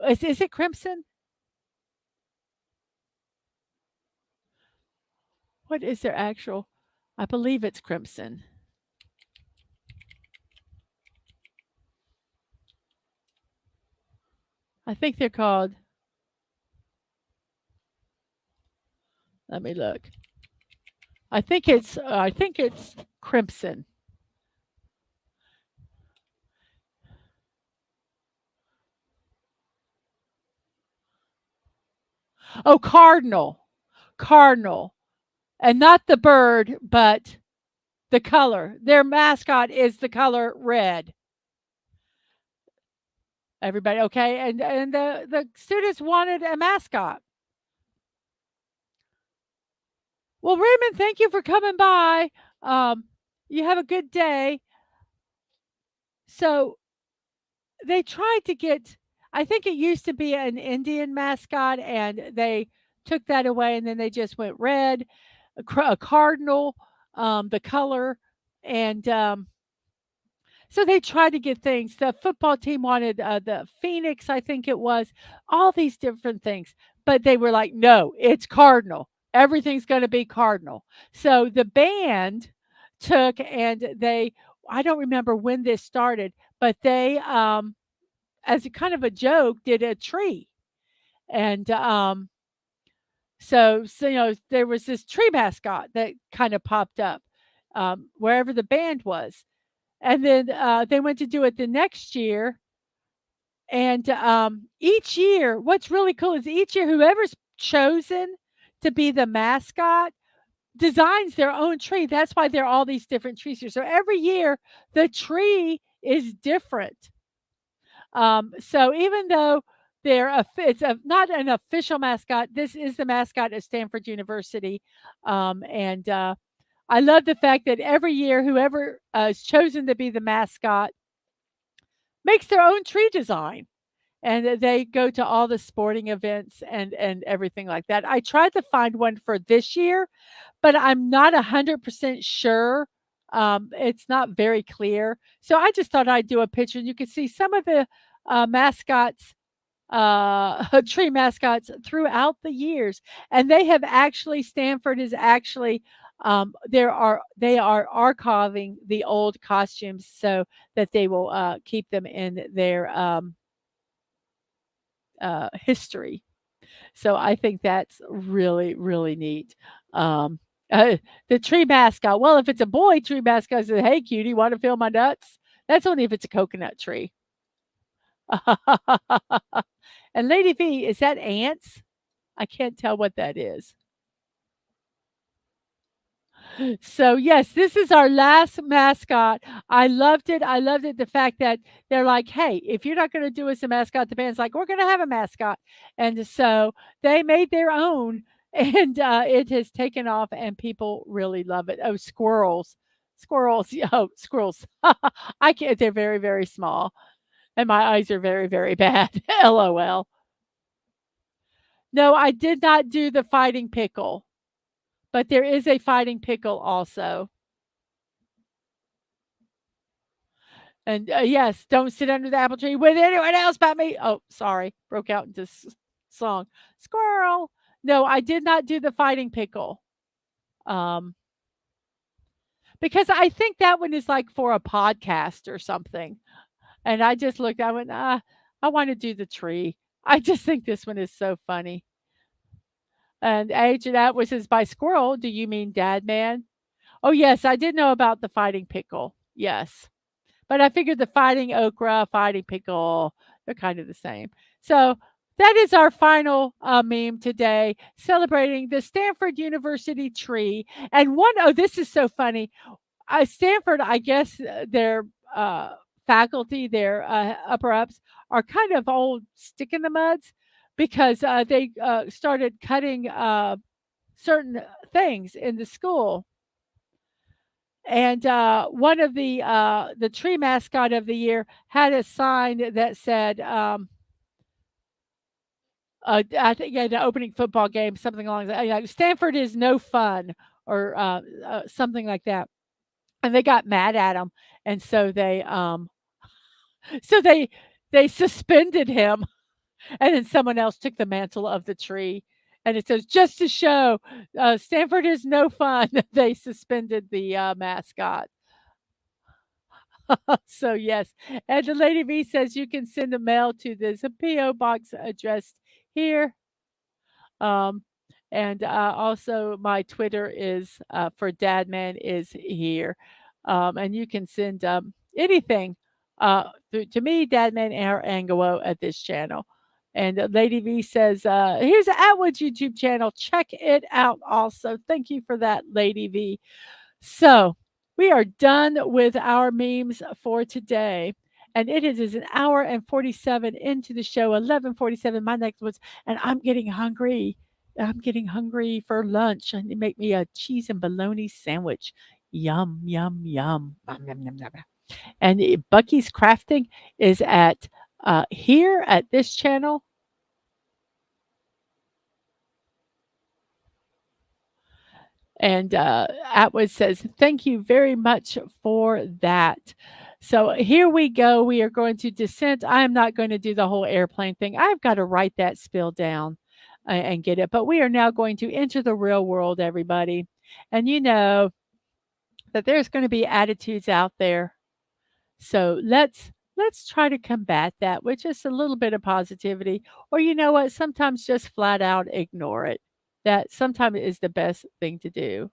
Is it crimson? What is their actual? I believe it's crimson. I think they're called. Let me look. I think it's crimson. Oh, cardinal. Cardinal. And not the bird, but the color. Their mascot is the color red. Everybody okay? And the students wanted a mascot. Well, Raymond, thank you for coming by. You have a good day. So they tried to get, I think it used to be an Indian mascot, and they took that away, and then they just went red, a cardinal, the color, and so they tried to get things. The football team wanted the Phoenix, I think it was, all these different things. But they were like, no, it's Cardinal. Everything's going to be Cardinal. So the band took and I don't remember when this started, but they, as a kind of a joke, did a tree. And so, there was this tree mascot that kind of popped up wherever the band was. And then they went to do it the next year. And each year, what's really cool is each year, whoever's chosen to be the mascot designs their own tree. That's why there are all these different trees here. So every year, the tree is different. So even though it's not an official mascot, this is the mascot at Stanford University. And I love the fact that every year, whoever is chosen to be the mascot makes their own tree design. And they go to all the sporting events and everything like that. I tried to find one for this year, but I'm not 100% sure. It's not very clear. So I just thought I'd do a picture. And you can see some of the mascots, tree mascots throughout the years. And they have actually, Stanford is actually, they are archiving the old costumes so that they will keep them in their history. So I think that's really, really neat. The tree mascot. Well, if it's a boy tree mascot says, "Hey, cutie, want to feel my nuts?" That's only if it's a coconut tree. And Lady V, is that ants? I can't tell what that is. So yes, this is our last mascot. I loved it. I loved it. The fact that they're like, hey, if you're not going to do us a mascot, the band's like, we're going to have a mascot. And so they made their own, and it has taken off, and people really love it. Oh, squirrels. Squirrels. Oh, squirrels. I can't. They're very, very small. And my eyes are very, very bad. LOL. No, I did not do the fighting pickle, but there is a fighting pickle also. And yes, don't sit under the apple tree with anyone else but me. Oh, sorry, broke out into song. Squirrel. No, I did not do the fighting pickle. Because I think that one is like for a podcast or something. And I just looked, I went, I want to do the tree. I just think this one is so funny. And age that was his by squirrel. Do you mean Dad Man? Oh yes, I did know about the fighting pickle. Yes. But I figured the fighting okra, fighting pickle, they're kind of the same. So that is our final meme today, celebrating the Stanford University tree. And this is so funny. Stanford, I guess their faculty, their upper ups, are kind of old stick in the muds because they started cutting certain things in the school. And one of the tree mascot of the year had a sign that said, I think at the opening football game, something along that, Stanford is no fun, or something like that. And they got mad at him, and so so they suspended him, and then someone else took the mantle of the tree, and it says, "Just to show Stanford is no fun." They suspended the mascot. So yes, and the lady V says you can send a mail to this PO box addressed here. Um, and also my Twitter is for Dadman is here, and you can send anything to me, Dadman or Angelo at this channel. And Lady V says, "Here's Atwood's YouTube channel. Check it out." Also, thank you for that, Lady V. So we are done with our memes for today. And it is an hour and 47 into the show, 11:47. My next was, and I'm getting hungry. I'm getting hungry for lunch. I need to make me a cheese and bologna sandwich. Yum, yum, yum. Yum, yum, yum. And Bucky's Crafting is at here at this channel. And Atwood says, "Thank you very much for that." So here we go. We are going to descend. I am not going to do the whole airplane thing. I've got to write that spiel down and get it. But we are now going to enter the real world, everybody. And you know that there's going to be attitudes out there. So let's try to combat that with just a little bit of positivity. Or you know what? Sometimes just flat out ignore it. That sometimes is the best thing to do.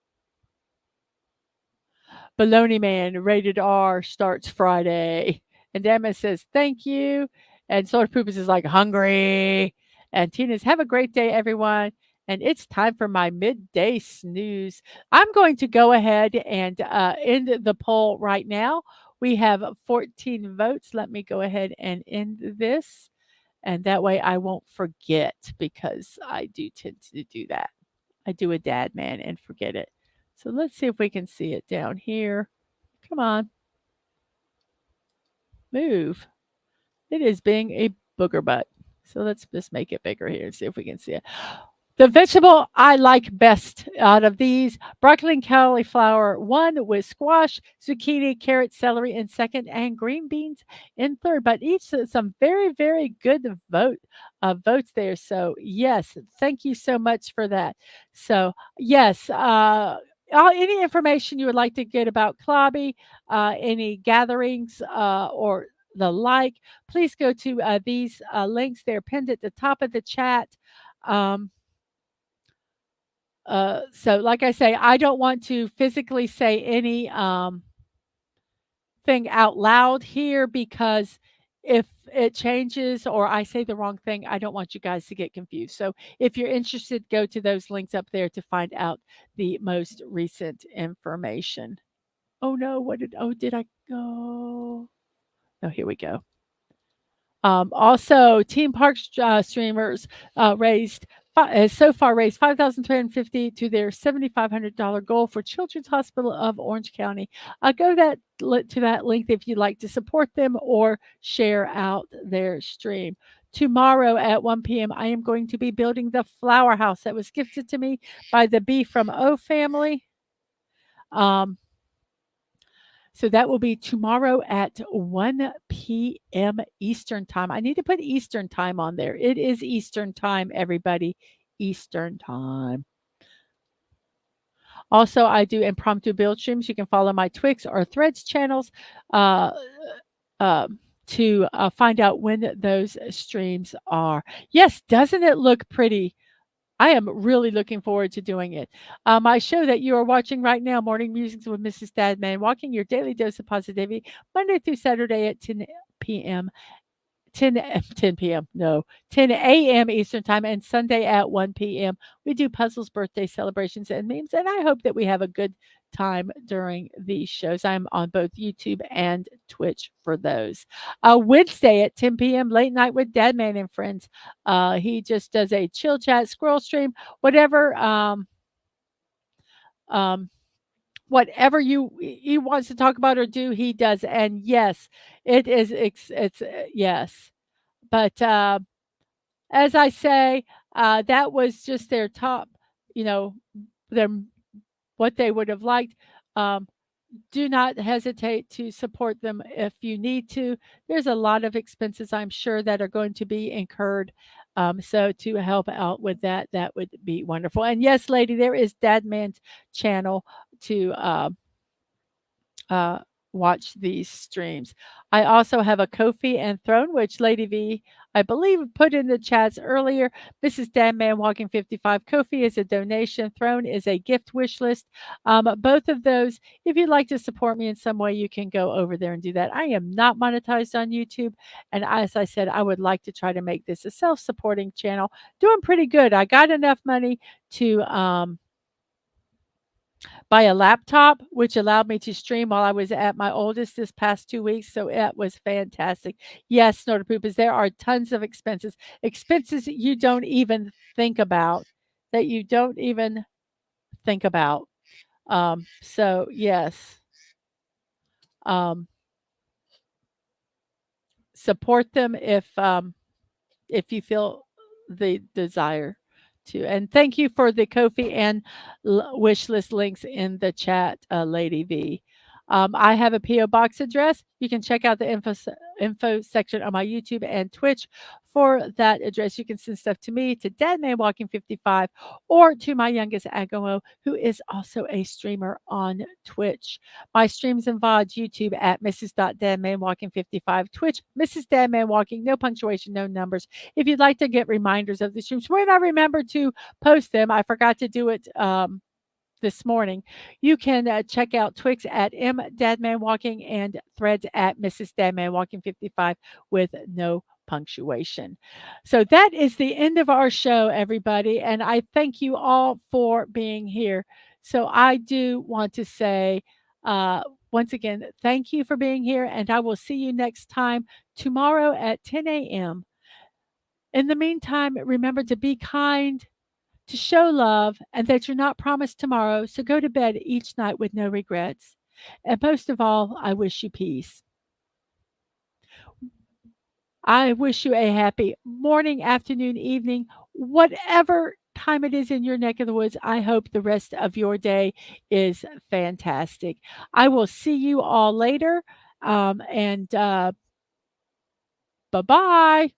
Baloney Man, rated R, starts Friday. And Damon says, "Thank you." And Solar Poopus is like, "Hungry." And Tina's, "Have a great day, everyone." And it's time for my midday snooze. I'm going to go ahead and end the poll right now. We have 14 votes. Let me go ahead and end this. And that way I won't forget, because I do tend to do that. I do a dad man and forget it. So let's see if we can see it down here. Come on. Move. It is being a booger butt. So let's just make it bigger here and see if we can see it. The vegetable I like best out of these, broccoli and cauliflower, one, with squash, zucchini, carrot, celery in second, and green beans in third. But each some very, very good votes there. So yes, thank you so much for that. So yes, any information you would like to get about Klobby, any gatherings or the like, please go to these links. They're pinned at the top of the chat. So like I say, I don't want to physically say any thing out loud here, because if it changes or I say the wrong thing, I don't want you guys to get confused. So if you're interested, go to those links up there to find out the most recent information. Oh no, did I go? Oh, here we go. Also, Team Parks streamers has so far raised $5,350 to their $7,500 goal for Children's Hospital of Orange County. Go to that link if you'd like to support them or share out their stream. Tomorrow at 1 p.m., I am going to be building the flower house that was gifted to me by the Bee from O family. So that will be tomorrow at 1 p.m. Eastern time. I need to put Eastern time on there. It is Eastern time, everybody. Eastern time. Also, I do impromptu build streams. You can follow my Twix or Threads channels to find out when those streams are. Yes, doesn't it look pretty? I am really looking forward to doing it. My show that you are watching right now, Morning Musings with Mrs.DadmanWalking, your daily dose of positivity, Monday through Saturday at 10 p.m. 10 p.m. No, 10 a.m. Eastern Time, and Sunday at 1 p.m. We do puzzles, birthday celebrations, and memes, and I hope that we have a good time during these shows. I'm on both YouTube and Twitch for those. Wednesday at 10 p.m. Late Night with Dadman and Friends. He just does a chill chat, scroll stream, whatever. Um, whatever he wants to talk about or do, he does. And yes, it is. It's yes, but as I say, that was just their top, you know, their what they would have liked. Um, do not hesitate to support them if you need to. There's a lot of expenses, I'm sure, that are going to be incurred. So to help out with that, that would be wonderful. And yes, lady, there is Dadman's channel to uh, watch these streams. I also have a Kofi and Throne, which Lady V, I believe, put in the chats earlier. Mrs.DadmanWalking55. Kofi is a donation. Throne is a gift wish list. Both of those, if you'd like to support me in some way, you can go over there and do that. I am not monetized on YouTube. And as I said, I would like to try to make this a self supporting channel. Doing pretty good. I got enough money to buy a laptop, which allowed me to stream while I was at my oldest this past 2 weeks. So it was fantastic. Yes, Snorter Poopers, there are tons of expenses that you don't even think about, that you don't even think about. So yes, um, support them if you feel the desire to. And thank you for the Kofi and wish list links in the chat, Lady V. I have a P.O. box address. You can check out the info section on my YouTube and Twitch for that address. You can send stuff to me, to DadmanWalking55, or to my youngest Agamo, who is also a streamer on Twitch. My streams and VODs, YouTube at Mrs.DadmanWalking55, Twitch, Mrs. Dadman Walking, no punctuation, no numbers. If you'd like to get reminders of the streams, when I remember to post them, I forgot to do it this morning. You can check out Twix at Dadman and Threads at Mrs. Dadman 55 with no punctuation. So that is the end of our show, everybody. And I thank you all for being here. So I do want to say, once again, thank you for being here. And I will see you next time tomorrow at 10 a.m. In the meantime, remember to be kind, to show love, and that you're not promised tomorrow. So go to bed each night with no regrets. And most of all, I wish you peace. I wish you a happy morning, afternoon, evening, whatever time it is in your neck of the woods. I hope the rest of your day is fantastic. I will see you all later. And bye bye.